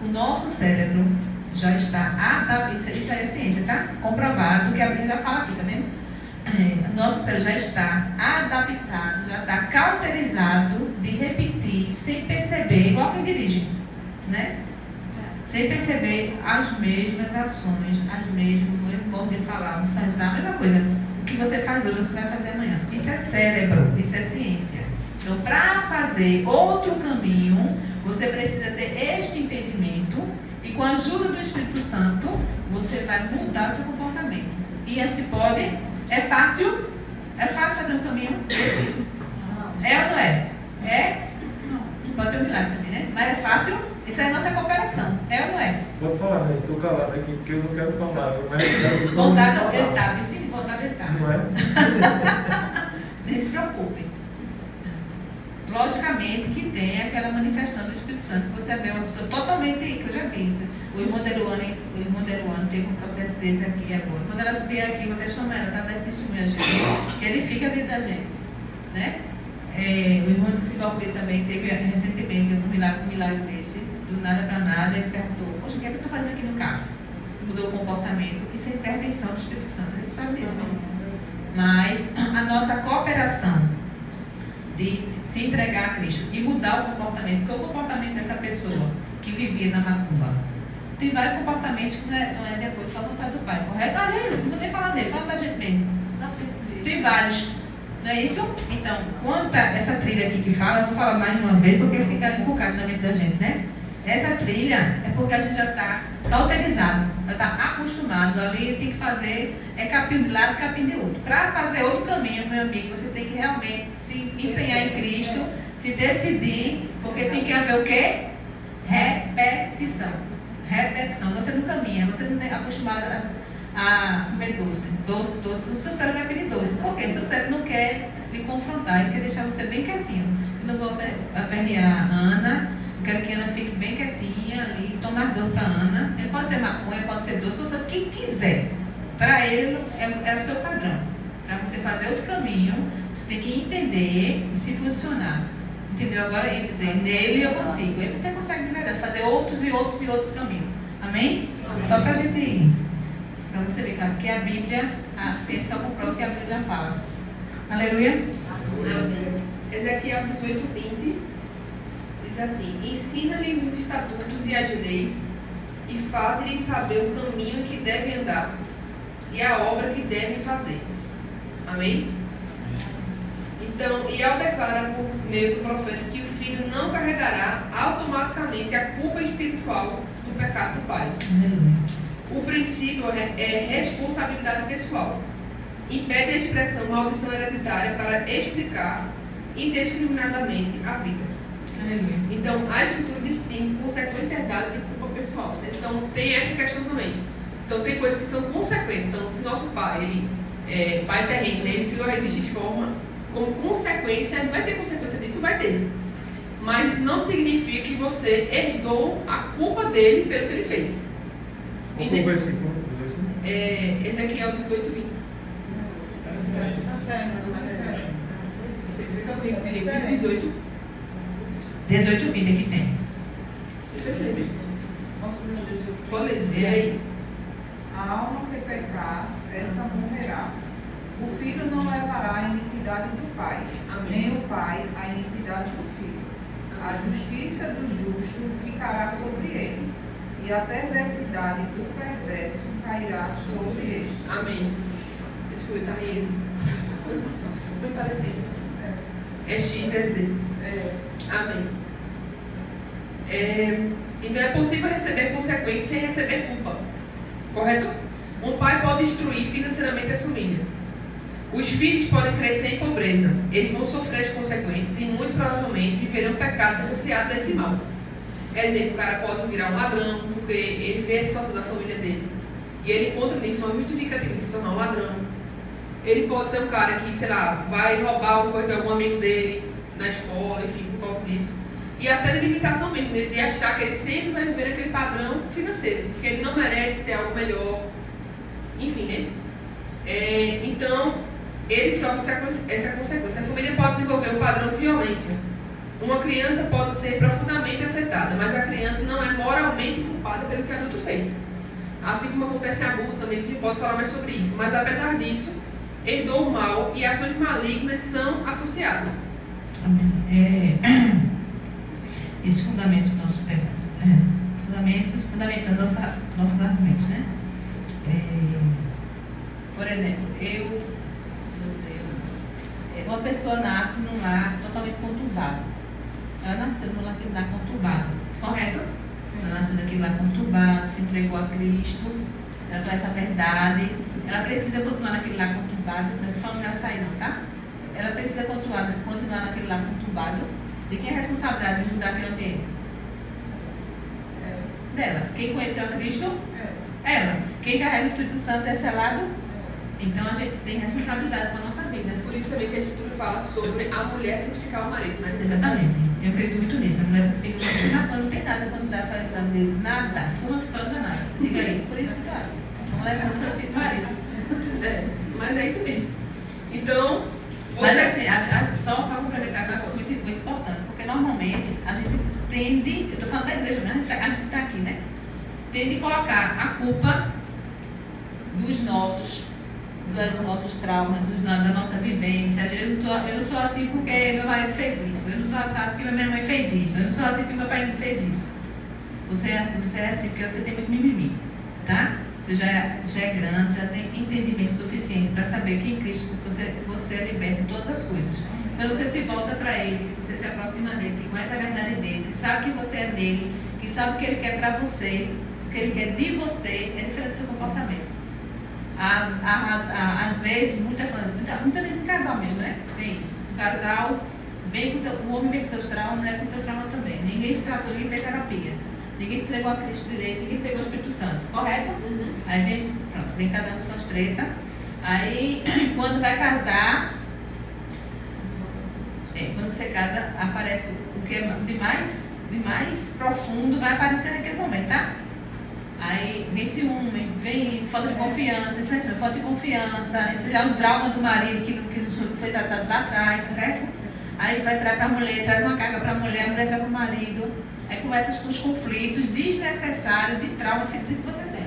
o nosso cérebro já está adaptado, isso aí é ciência, tá? Comprovado, que a Bíblia já fala aqui, tá vendo? Nosso cérebro já está adaptado, já está cauterizado de repetir, sem perceber, igual quem dirige, né? Sem perceber as mesmas ações, o mesmo modo de falar, fazer a mesma coisa. O que você faz hoje, você vai fazer amanhã. Isso é cérebro, isso é ciência. Então, para fazer outro caminho, você precisa ter este entendimento. E com a ajuda do Espírito Santo, você vai mudar seu comportamento. E acho que pode. É fácil? É fácil fazer um caminho? É ou não é? É? Pode ter um milagre também, né? Mas é fácil? Isso é a nossa cooperação. É ou não é? Pode falar, né? Estou calado aqui porque eu não quero falar. Mas vontade ele está, sim, vontade ele está. Não é? Nem se preocupe. logicamente que tem aquela manifestação do Espírito Santo, que você vê uma pessoa totalmente, que eu já vi isso. O irmão Deruano teve um processo desse aqui agora. Quando ela vier aqui, eu vou até chamar ela para dar esse testemunho a gente, que edifica a vida da gente, né? O irmão de Silvalpuri também teve recentemente um milagre desse, do nada para nada. Ele perguntou: poxa, o que é que eu estou fazendo aqui no CAPS? Mudou o comportamento. Isso é intervenção do Espírito Santo, a gente sabe disso. Mas a nossa cooperação de se entregar a Cristo e mudar o comportamento, porque o comportamento dessa pessoa que vivia na macumba tem vários comportamentos que não é de acordo com a vontade do Pai, correto? Não vou ter que falar dele, fala da gente mesmo. Tem vários, não é isso? Então, quanto a essa trilha aqui que fala, eu vou falar mais de uma vez porque fica inculcado na mente da gente, né? Essa trilha é porque a gente já está cauterizado, já está acostumado. Ali tem que fazer capim de lado, capim de outro. Para fazer outro caminho, meu amigo, você tem que realmente se empenhar em Cristo, se decidir, porque tem que haver o quê? Repetição. Você não caminha, você não é acostumado a comer doce. O seu cérebro vai pedir doce. Por quê? O seu cérebro não quer lhe confrontar, ele quer deixar você bem quietinho. Eu não vou aperrear a Ana. Eu quero que a Ana fique bem quietinha ali, tomar doce para a Ana. Ele pode ser maconha, pode ser doce, pode ser o que quiser. Para ele é o seu padrão. Para você fazer outro caminho, você tem que entender e se posicionar. Entendeu? Agora ele dizer, nele eu consigo. Aí você consegue de verdade fazer outros e outros e outros caminhos. Amém? Amém. Só para a gente ir. Para você ver que a Bíblia, a ciência comprova que a Bíblia fala. Aleluia? Amém. Ezequiel 18:20 diz assim: ensina-lhes os estatutos e as leis, e faze-lhes saber o caminho que devem andar, e a obra que devem fazer. Amém? Então, e ao declarar por meio do profeta que o filho não carregará automaticamente a culpa espiritual do pecado do pai. O princípio é responsabilidade pessoal. Impede a expressão maldição hereditária para explicar indiscriminadamente a vida. Então, a Escritura distingue consequência herdada de culpa pessoal. Então, tem essa questão também. Então, tem coisas que são consequências. Então, se nosso pai, ele pai terreno, ele criou a rede de forma, como consequência, ele vai ter consequência disso? Vai ter. Mas isso não significa que você herdou a culpa dele pelo que ele fez. Qual foi o versículo? Ezequiel 18:20. 18:20 aqui tem. Pode ler aí. A alma que pecar, essa morrerá. O filho não levará a iniquidade do pai, Amém. nem o pai a iniquidade do filho. A justiça do justo ficará sobre ele, e a perversidade do perverso cairá sobre este. Amém. Desculpa, tá aí. Muito parecido. É X, é Z. Amém. Então é possível receber consequências sem receber culpa. Correto? Um pai pode destruir financeiramente a família. Os filhos podem crescer em pobreza. Eles vão sofrer as consequências e muito provavelmente viverão pecados associados a esse mal. Exemplo, o cara pode virar um ladrão porque ele vê a situação da família dele e ele encontra nisso uma justificativa de se tornar um ladrão. Ele pode ser um cara que, sei lá, vai roubar alguma coisa de algum amigo dele na escola, enfim, por causa disso. E até de limitação mesmo, de achar que ele sempre vai viver aquele padrão financeiro, que ele não merece ter algo melhor. Enfim, né? Então, ele sofre essa consequência. A família pode desenvolver um padrão de violência. Uma criança pode ser profundamente afetada, mas a criança não é moralmente culpada pelo que o adulto fez. Assim como acontece em abuso também, a gente pode falar mais sobre isso. Mas apesar disso, herdou o mal e ações malignas são associadas. Esses fundamentos nossos fundamentando nossos argumentos, né? Por exemplo, uma pessoa nasce num lar totalmente conturbado. Ela nasceu num lar conturbado, correto? Ela nasceu naquele lar conturbado, se entregou a Cristo, ela conhece a verdade, ela precisa continuar naquele lar conturbado, não estou falando dela sair não, tá? Ela precisa continuar naquele lar conturbado. De quem é a responsabilidade de mudar aquele ambiente? Dela. Quem conheceu a Cristo? Ela. Quem carrega o Espírito Santo é selado? Então a gente tem responsabilidade com a nossa vida. por isso também que a Escritura fala sobre a mulher santificar o marido, né? Exatamente. Eu acredito muito nisso. A mulher santifica o marido. Não tem nada quando dá para essa mulher. Nada. Fuma que só não dá nada. Diga aí. Por isso que tá. A mulher santifica o marido. Mas é isso mesmo. Então, mas assim, só para complementar, que eu acho muito importante, porque normalmente a gente tende, eu estou falando da igreja, mas a gente está aqui, né? Tende a colocar a culpa dos nossos traumas, da nossa vivência. Eu não sou assim porque meu marido fez isso, eu não sou assim porque minha mãe fez isso, eu não sou assim porque meu pai fez isso. Você é assim porque você tem muito mimimi, tá? Você já é grande, já tem entendimento suficiente para saber que em Cristo você é liberto de todas as coisas. Quando você se volta para Ele, que você se aproxima dele, que conhece a verdade dele, que sabe que você é dele, que sabe o que Ele quer para você, o que Ele quer de você, é diferente do seu comportamento. Às vezes, muita vezes em casal mesmo, né? Tem isso. O casal o homem vem com seus traumas, a mulher com seus traumas também. Ninguém se tratou ali e fez terapia. Ninguém se entregou a Cristo direito, ninguém se entregou ao Espírito Santo, correto? Uhum. Aí vem cada um com suas tretas. Aí, quando vai casar, quando você casa, aparece o que é de mais profundo, vai aparecer naquele momento, tá? Aí vem ciúme, vem isso, falta de confiança, isso não é falta de confiança, isso já é um trauma do marido que não foi tratado lá atrás, tá certo? Aí vai trazer para a mulher, traz uma carga para a mulher traz para o marido. Aí começam os conflitos desnecessários de trauma que você tem.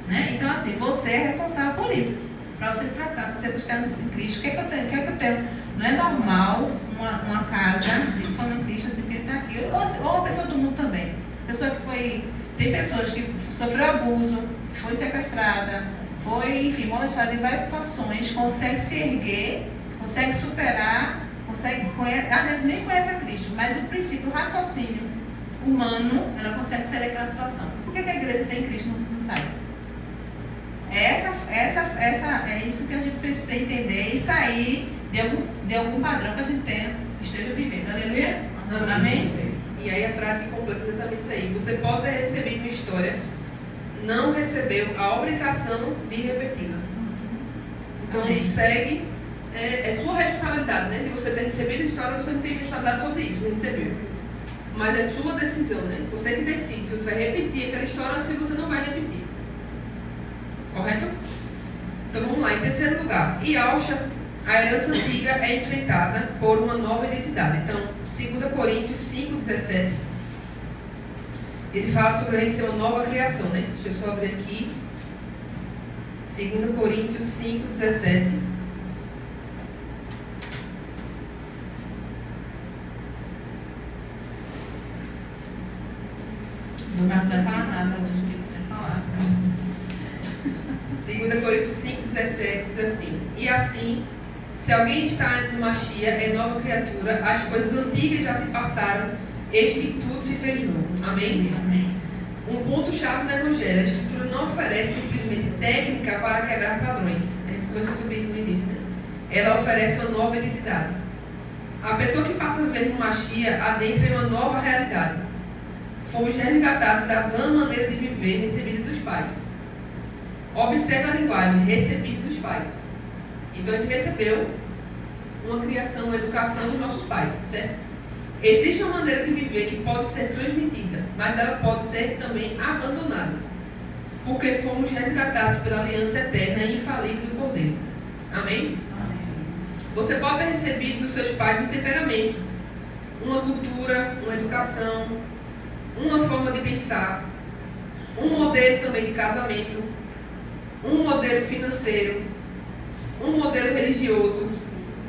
Né? Então, assim, você é responsável por isso. Para você se tratar, você buscar em Cristo. O que é que eu tenho? O que é que eu tenho? Não é normal uma casa, falando em Cristo, assim, que ele está aqui. Ou a pessoa do mundo também. Pessoa que foi... Tem pessoas que sofreu abuso, foi sequestrada, foi, enfim, molestada em várias situações, consegue se erguer, consegue superar, às vezes nem conhece a Cristo, mas o princípio, o raciocínio humano, ela consegue sair daquela situação. Por que a igreja tem Cristo não sai? É isso que a gente precisa entender e sair de algum padrão que a gente esteja vivendo. Aleluia? Amém? E aí a frase que completa exatamente isso aí. Você pode ter recebido uma história, não recebeu a obrigação de repeti-la. Então Amém. segue, é sua responsabilidade, né? De você ter recebido a história, você não tem responsabilidade sobre isso, não recebeu. Mas é sua decisão, né? Você que decide se você vai repetir aquela história ou se você não vai repetir. Correto? Então vamos lá, em terceiro lugar. E Alcha, a herança antiga é enfrentada por uma nova identidade. Então, 2 Coríntios 5,17, ele fala sobre a gente ser uma nova criação, né? Deixa eu só abrir aqui. 2 Coríntios 5,17. Não vai falar nada hoje, o que você vai falar? 2 Coríntios 5,17 diz assim: E assim, se alguém está no Machia, é nova criatura, as coisas antigas já se passaram, eis que tudo se fez novo. Amém? Amém. Um ponto-chave do Evangelho: a Escritura não oferece simplesmente técnica para quebrar padrões. A gente conversou sobre isso no início, né? Ela oferece uma nova identidade. A pessoa que passa a viver no Machia adentra em uma nova realidade. Fomos resgatados da vã maneira de viver recebida dos pais. Observe a linguagem, recebido dos pais. Então a gente recebeu uma criação, uma educação dos nossos pais, certo? Existe uma maneira de viver que pode ser transmitida, mas ela pode ser também abandonada, porque fomos resgatados pela aliança eterna e infalível do Cordeiro. Amém? Amém. Você pode ter recebido dos seus pais um temperamento, uma cultura, uma educação, uma forma de pensar, um modelo também de casamento, um modelo financeiro, um modelo religioso,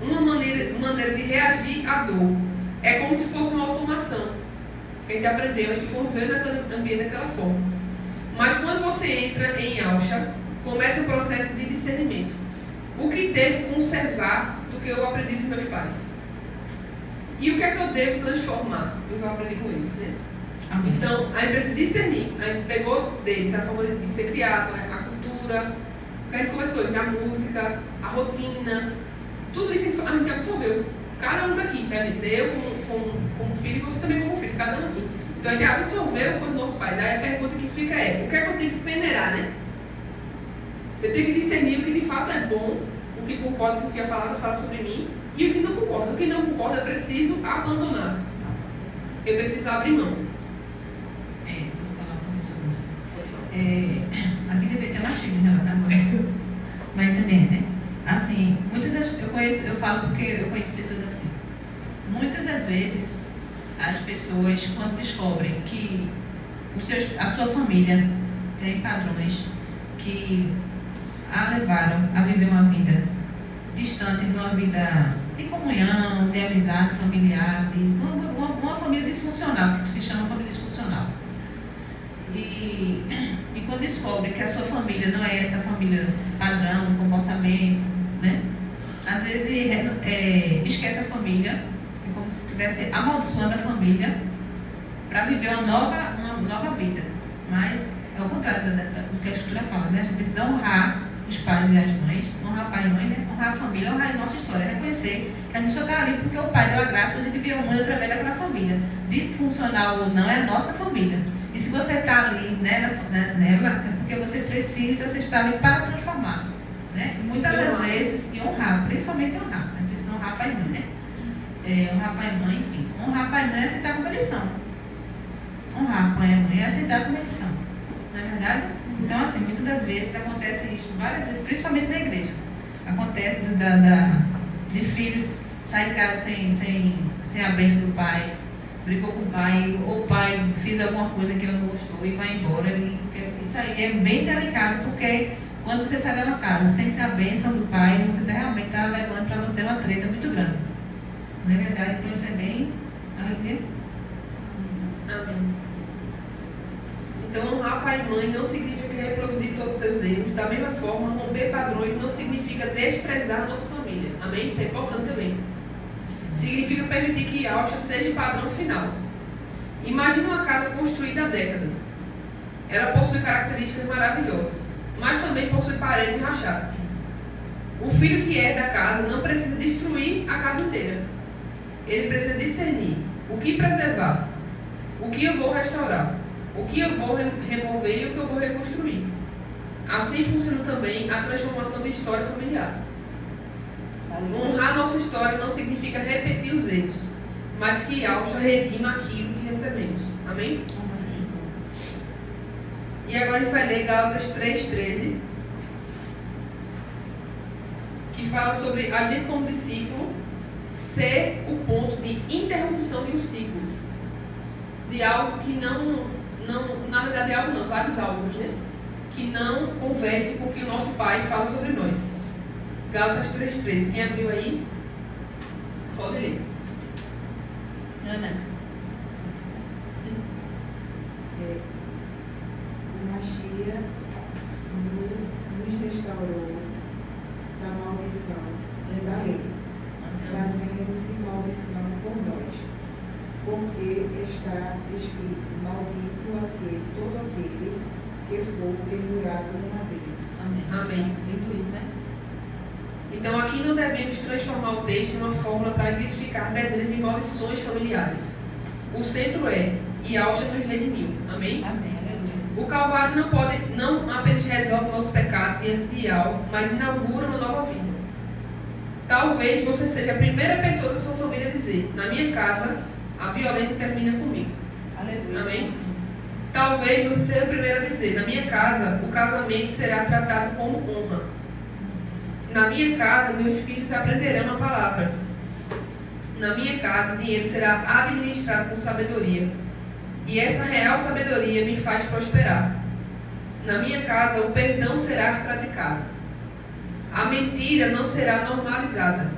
uma maneira de reagir à dor. É como se fosse uma automação. A gente aprendeu, a gente conviveu naquele ambiente daquela forma. Mas quando você entra em Alcha, começa o processo de discernimento. O que devo conservar do que eu aprendi dos meus pais? E o que é que eu devo transformar do que eu aprendi com eles? Né? Amém. Então, a gente precisa discernir. A gente pegou deles a forma de ser criado, a cultura, o que a gente conversou hoje, a música, a rotina, tudo isso a gente absorveu. Cada um daqui, tá, gente? Eu como filho e você também como filho, cada um aqui. Então a gente absorveu com os nossos pais. Daí a pergunta que fica é: o que é que eu tenho que peneirar, né? Eu tenho que discernir o que de fato é bom, o que concorda com o que a palavra fala sobre mim e o que não concorda. O que não concorda eu preciso abandonar. Eu preciso abrir mão. Vou falar um pouco sobre isso. Aqui deveria ter uma xícara em relação agora. Vai entender, né? Assim, eu falo porque eu conheço pessoas assim. Muitas das vezes, as pessoas, quando descobrem que a sua família tem padrões que a levaram a viver uma vida distante, de uma vida de comunhão, de amizade familiar, uma família disfuncional, que se chama família disfuncional. E quando descobre que a sua família não é essa família padrão, comportamento, né? Às vezes esquece a família, é como se estivesse amaldiçoando a família para viver uma nova vida. Mas é o contrário do que a Escritura fala, né? A gente precisa honrar os pais e as mães, honrar pai e mãe, né? Honrar a família, honrar a nossa história, reconhecer que a gente só está ali porque o pai deu a graça para a gente ver o mundo através daquela família. Disfuncional ou não, é a nossa família. E se você está ali nela, é porque você está ali para transformar. Né? Muitas das vezes, e honrar, principalmente honrar. Né? Precisa honrar pai e mãe, né? Honrar pai e mãe, enfim. Honrar pai e mãe é aceitar como eles são. Honrar pai e mãe é aceitar como eles são. Não é verdade? Então, assim, muitas das vezes acontece isso, várias vezes, principalmente na igreja. Acontece de filhos sair de casa sem a bênção do pai, brigou com o pai, ou o pai fez alguma coisa que ele não gostou e vai embora. Isso aí é bem delicado, porque quando você sai da sua casa sem a bênção do pai, você realmente está levando para você uma treta muito grande. Não é verdade? Então isso é bem... Amém. Então, honrar pai e mãe não significa reproduzir todos os seus erros. Da mesma forma, romper padrões não significa desprezar a nossa família. Amém? Isso é importante também. Significa permitir que Yahshua seja o padrão final. Imagine uma casa construída há décadas. Ela possui características maravilhosas, mas também possui paredes rachadas. O filho que é da casa não precisa destruir a casa inteira. Ele precisa discernir o que preservar, o que eu vou restaurar, o que eu vou remover e o que eu vou reconstruir. Assim funciona também a transformação de história familiar. Honrar nossa história não significa repetir os erros, mas que Yahshua redima aquilo que recebemos. Amém? E agora a gente vai ler Gálatas 3,13, que fala sobre a gente como discípulo ser o ponto de interrupção de um ciclo, de algo que na verdade algo não, vários alvos, né? Que não convergem com o que o nosso Pai fala sobre nós. Gálatas 3,13. Quem abriu aí? Pode ler. Ana. O Mashiach nos restaurou da maldição da lei, fazendo-se maldição por nós, porque está escrito: maldito todo aquele que for pendurado no madeiro. Amém. Lindo isso, né? Então aqui não devemos transformar o texto em uma fórmula para identificar dezenas de maldições familiares. O centro é: Yahshua nos redimiu. Amém? Amém. O Calvário não apenas resolve o nosso pecado diante de Yahweh, mas inaugura uma nova vida. Talvez você seja a primeira pessoa da sua família a dizer: na minha casa, a violência termina comigo. Aleluia. Amém? Talvez você seja a primeira a dizer: na minha casa, o casamento será tratado como honra. Na minha casa, meus filhos aprenderão a palavra. Na minha casa, o dinheiro será administrado com sabedoria. E essa real sabedoria me faz prosperar. Na minha casa, o perdão será praticado. A mentira não será normalizada.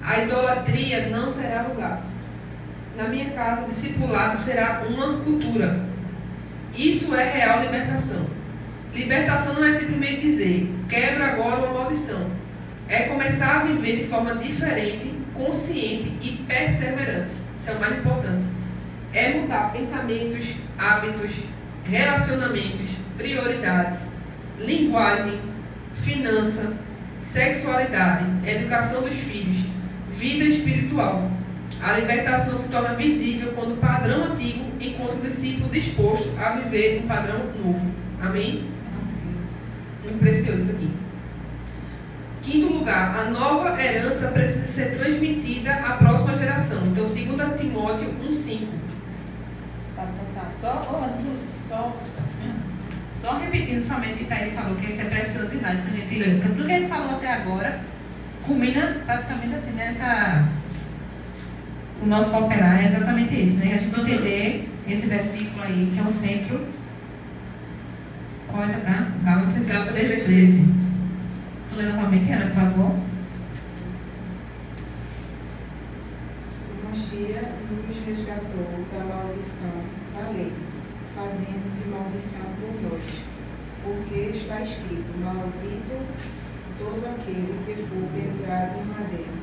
A idolatria não terá lugar. Na minha casa, o discipulado será uma cultura. Isso é real libertação. Libertação não é simplesmente dizer: quebro agora uma maldição. É começar a viver de forma diferente, consciente e perseverante. Isso é o mais importante. É mudar pensamentos, hábitos, relacionamentos, prioridades, linguagem, finança, sexualidade, educação dos filhos, vida espiritual. A libertação se torna visível quando o padrão antigo encontra um discípulo disposto a viver um padrão novo. Amém? Muito precioso isso aqui. Quinto lugar, a nova herança precisa ser transmitida à próxima geração. Então, 2 Timóteo 1,5. Só repetindo somente o que Thaís falou, que isso é precioso demais. Que tudo que a gente falou até agora culmina praticamente assim nessa. O nosso cooperar é exatamente isso, né? A gente entender esse versículo aí, que é o centro. Qual é, tá? Gálatas 3:13. Vou ler novamente, Ana, por favor. O Mashiach nos resgatou da maldição da lei, fazendo-se maldição por nós, porque está escrito: maldito todo aquele que for pendurado no madeiro.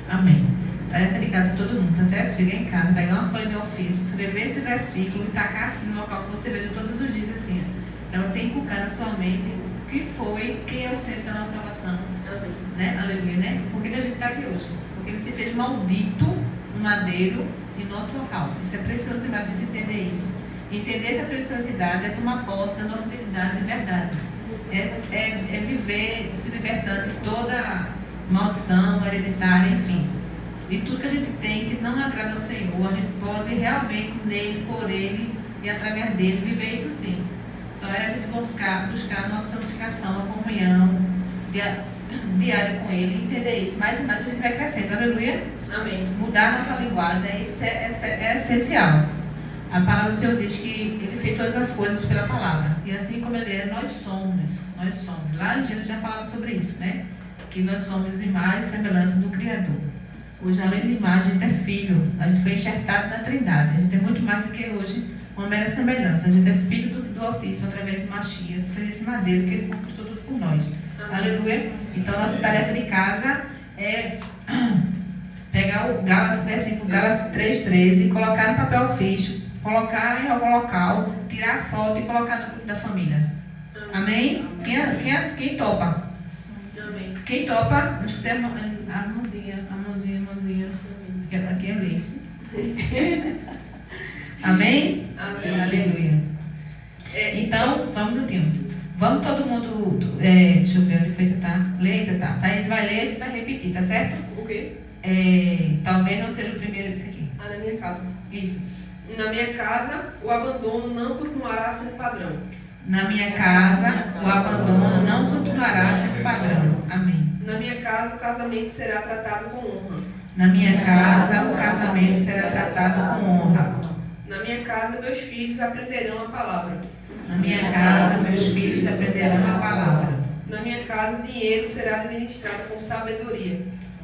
Amém. Tarefa de casa de todo mundo, tá certo? Chegar em casa, pegar uma folha de ofício, escrever esse versículo e tacar assim no local que você veja todos os dias, assim, para você inculcar na sua mente o que foi, quem é o centro da nossa salvação. Amém. Né? Aleluia, né? Por que a gente está aqui hoje? Porque ele se fez maldito no madeiro em nosso local. Isso é precioso demais a gente entender isso. Entender essa preciosidade é tomar posse da nossa identidade de verdade. É viver se libertando de toda maldição hereditária, enfim. E tudo que a gente tem que não agrada ao Senhor, a gente pode realmente nele, por ele e através dele viver isso sim. Só é a gente buscar a nossa santificação, a comunhão diária com ele e entender isso. Mais e mais a gente vai crescendo. Aleluia. Amém. Mudar a nossa linguagem, isso é essencial. A palavra do Senhor diz que ele fez todas as coisas pela palavra. E assim como ele é, nós somos. Lá em Gênesis já falava sobre isso, né? Que nós somos imagem e semelhança do Criador. Hoje, além de imagem, a gente é filho. A gente foi enxertado na Trindade. A gente é muito mais do que hoje uma mera semelhança. A gente é filho do Altíssimo através do Mashiach, que fez esse madeiro que ele conquistou tudo por nós. Aleluia. Então, nossa tarefa de casa é pegar o versículo Gálatas 3:13 e colocar no papel ofício, colocar em algum local, tirar a foto e colocar no grupo da família. Amém? Quem topa? Amém. Quem topa? Acho que tem a mãozinha. Aqui é Leice. Amém? Amém. Aleluia. Então, só um minutinho. Vamos todo mundo. Deixa eu ver onde foi que tá. Leita, tá. Thaís vai ler, a gente vai repetir, tá certo? O quê? Talvez não seja o primeiro disso aqui. Na minha casa. Isso. Na minha casa, o abandono não continuará sendo padrão. Na minha casa, o abandono não continuará sendo padrão. Amém. Na minha casa, o casamento será tratado com honra. Na minha casa, o casamento será tratado com honra. Na minha casa, meus filhos aprenderão a palavra. Na minha casa, meus filhos aprenderão a palavra. Na minha casa, dinheiro será administrado com sabedoria.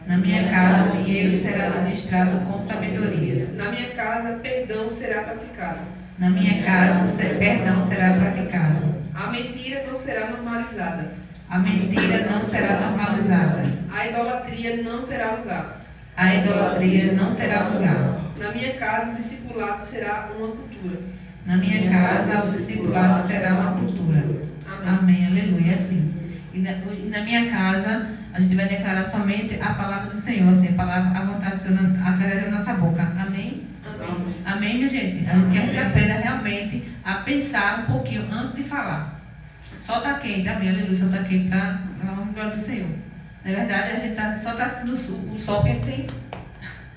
Na minha casa, o dinheiro será administrado com sabedoria. Na minha casa, perdão será praticado. Na minha casa, perdão será praticado. A mentira não será normalizada. A mentira não será normalizada. A idolatria não terá lugar. A idolatria não terá lugar. Na minha casa, o discipulado será uma cultura. Na minha casa, o discipulado será uma cultura. Amém. Aleluia. Assim. E na minha casa, a gente vai declarar somente a palavra do Senhor, assim, a vontade do Senhor através da nossa boca. Amém? Amém. Amém, minha gente? A gente quer que a gente aprenda realmente a pensar um pouquinho antes de falar. Solta quente, amém, aleluia, solta quente para a glória do Senhor. Na verdade, a gente só está sentindo o sol que a gente tem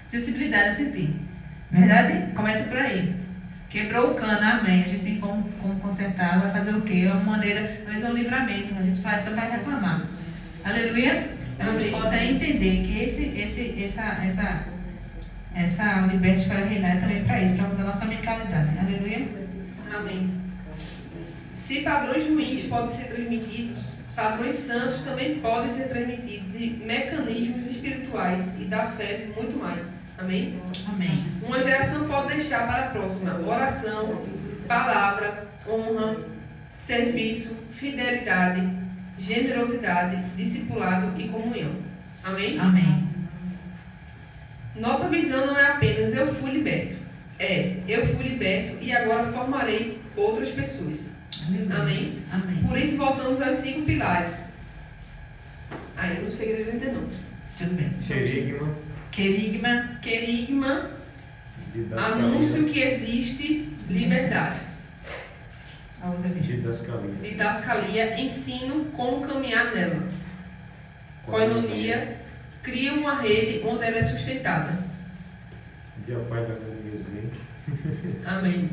sensibilidade a sentir. Verdade? Começa por aí. Quebrou o cano, amém. A gente tem como consertar, vai fazer o quê? É uma maneira, às vezes é um livramento, a gente faz só para reclamar. Aleluia? A gente possa entender que essa liberdade para reinar é também para isso, para mudar a nossa mentalidade. Aleluia? Amém. Se padrões ruins podem ser transmitidos, padrões santos também podem ser transmitidos, e mecanismos espirituais e da fé muito mais. Amém? Amém. Uma geração pode deixar para a próxima oração, palavra, honra, serviço, fidelidade, generosidade, discipulado e comunhão. Amém? Amém. Nossa visão não é apenas eu fui liberto. Eu fui liberto e agora formarei outras pessoas. Aleluia. Amém? Amém. Por isso voltamos aos 5 pilares. Eu não segredo ainda não. Tudo bem. Querigma, anúncio que existe liberdade. A outra vez. Didascalia. Didascalia, ensino como caminhar nela. Koinonia cria uma rede onde ela é sustentada. Dia Pai da Burguesia. Amém.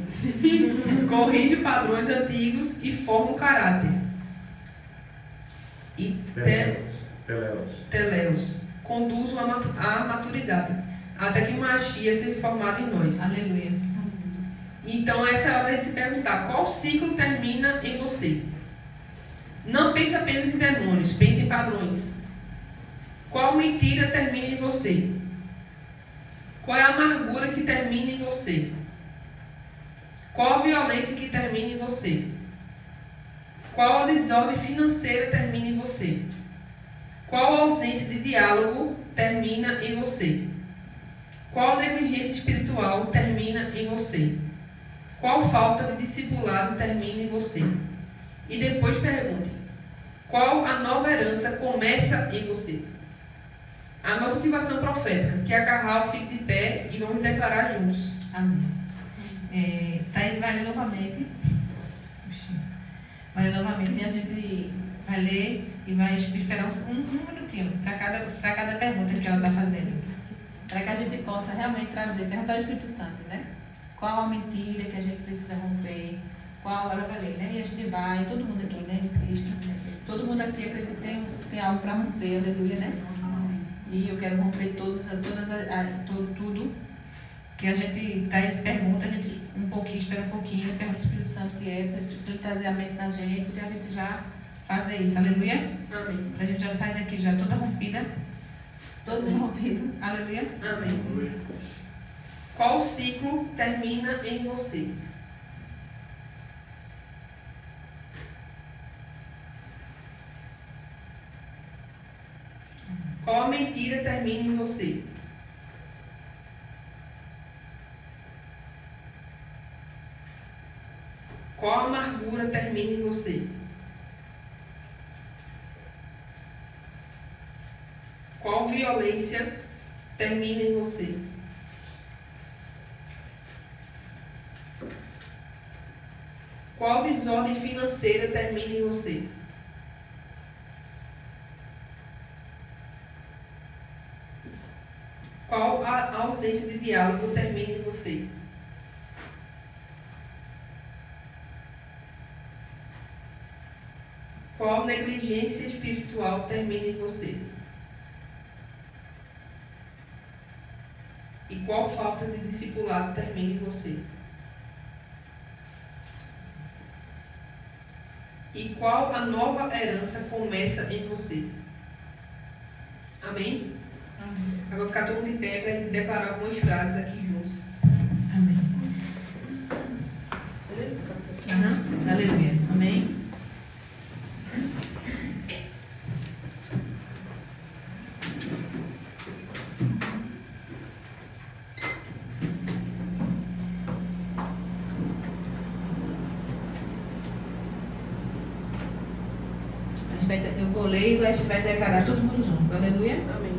Corrige padrões antigos e forma um caráter. E Teleos conduz à maturidade, até que Mashiach seja formado em nós. Aleluia. Então essa é a hora de a gente se perguntar: qual ciclo termina em você? Não pense apenas em demônios, pense em padrões. Qual mentira termina em você? Qual é a amargura que termina em você? Qual a violência que termina em você? Qual a desordem financeira termina em você? Qual a ausência de diálogo termina em você? Qual negligência espiritual termina em você? Qual falta de discipulado termina em você? E depois pergunte: qual a nova herança começa em você? A nossa ativação profética, que é agarrar o filho de pé e vamos declarar juntos. Amém. Thaís vai ler novamente. Vai ler novamente e a gente vai ler e vai esperar um minutinho para cada pergunta que ela está fazendo. Para que a gente possa realmente perguntar ao Espírito Santo, né? Qual a mentira que a gente precisa romper? Qual ela vai ler, né? E a gente vai, todo mundo aqui, né? Em Cristo. Todo mundo aqui acredita que tem algo para romper, aleluia, né? E eu quero romper tudo que a gente Thaís pergunta, a gente espera um pouquinho, pergunta ao Espírito Santo que é, para ele trazer a mente na gente, e a gente já fazer isso, aleluia? Amém. Para a gente já sair daqui já toda rompida, todo mundo rompido, aleluia? Amém. Qual ciclo termina em você? Qual a mentira termina em você? Qual a amargura termina em você? Qual violência termina em você? Qual desordem financeira termina em você? Qual a ausência de diálogo termina em você? Qual negligência espiritual termina em você? E qual falta de discipulado termina em você? E qual a nova herança começa em você? Amém? Amém. Agora ficar todo mundo de pé para a gente declarar algumas frases aqui juntos. Amém. Aleluia. Amém. Eu vou ler e a gente vai declarar todo mundo junto. Aleluia. Amém.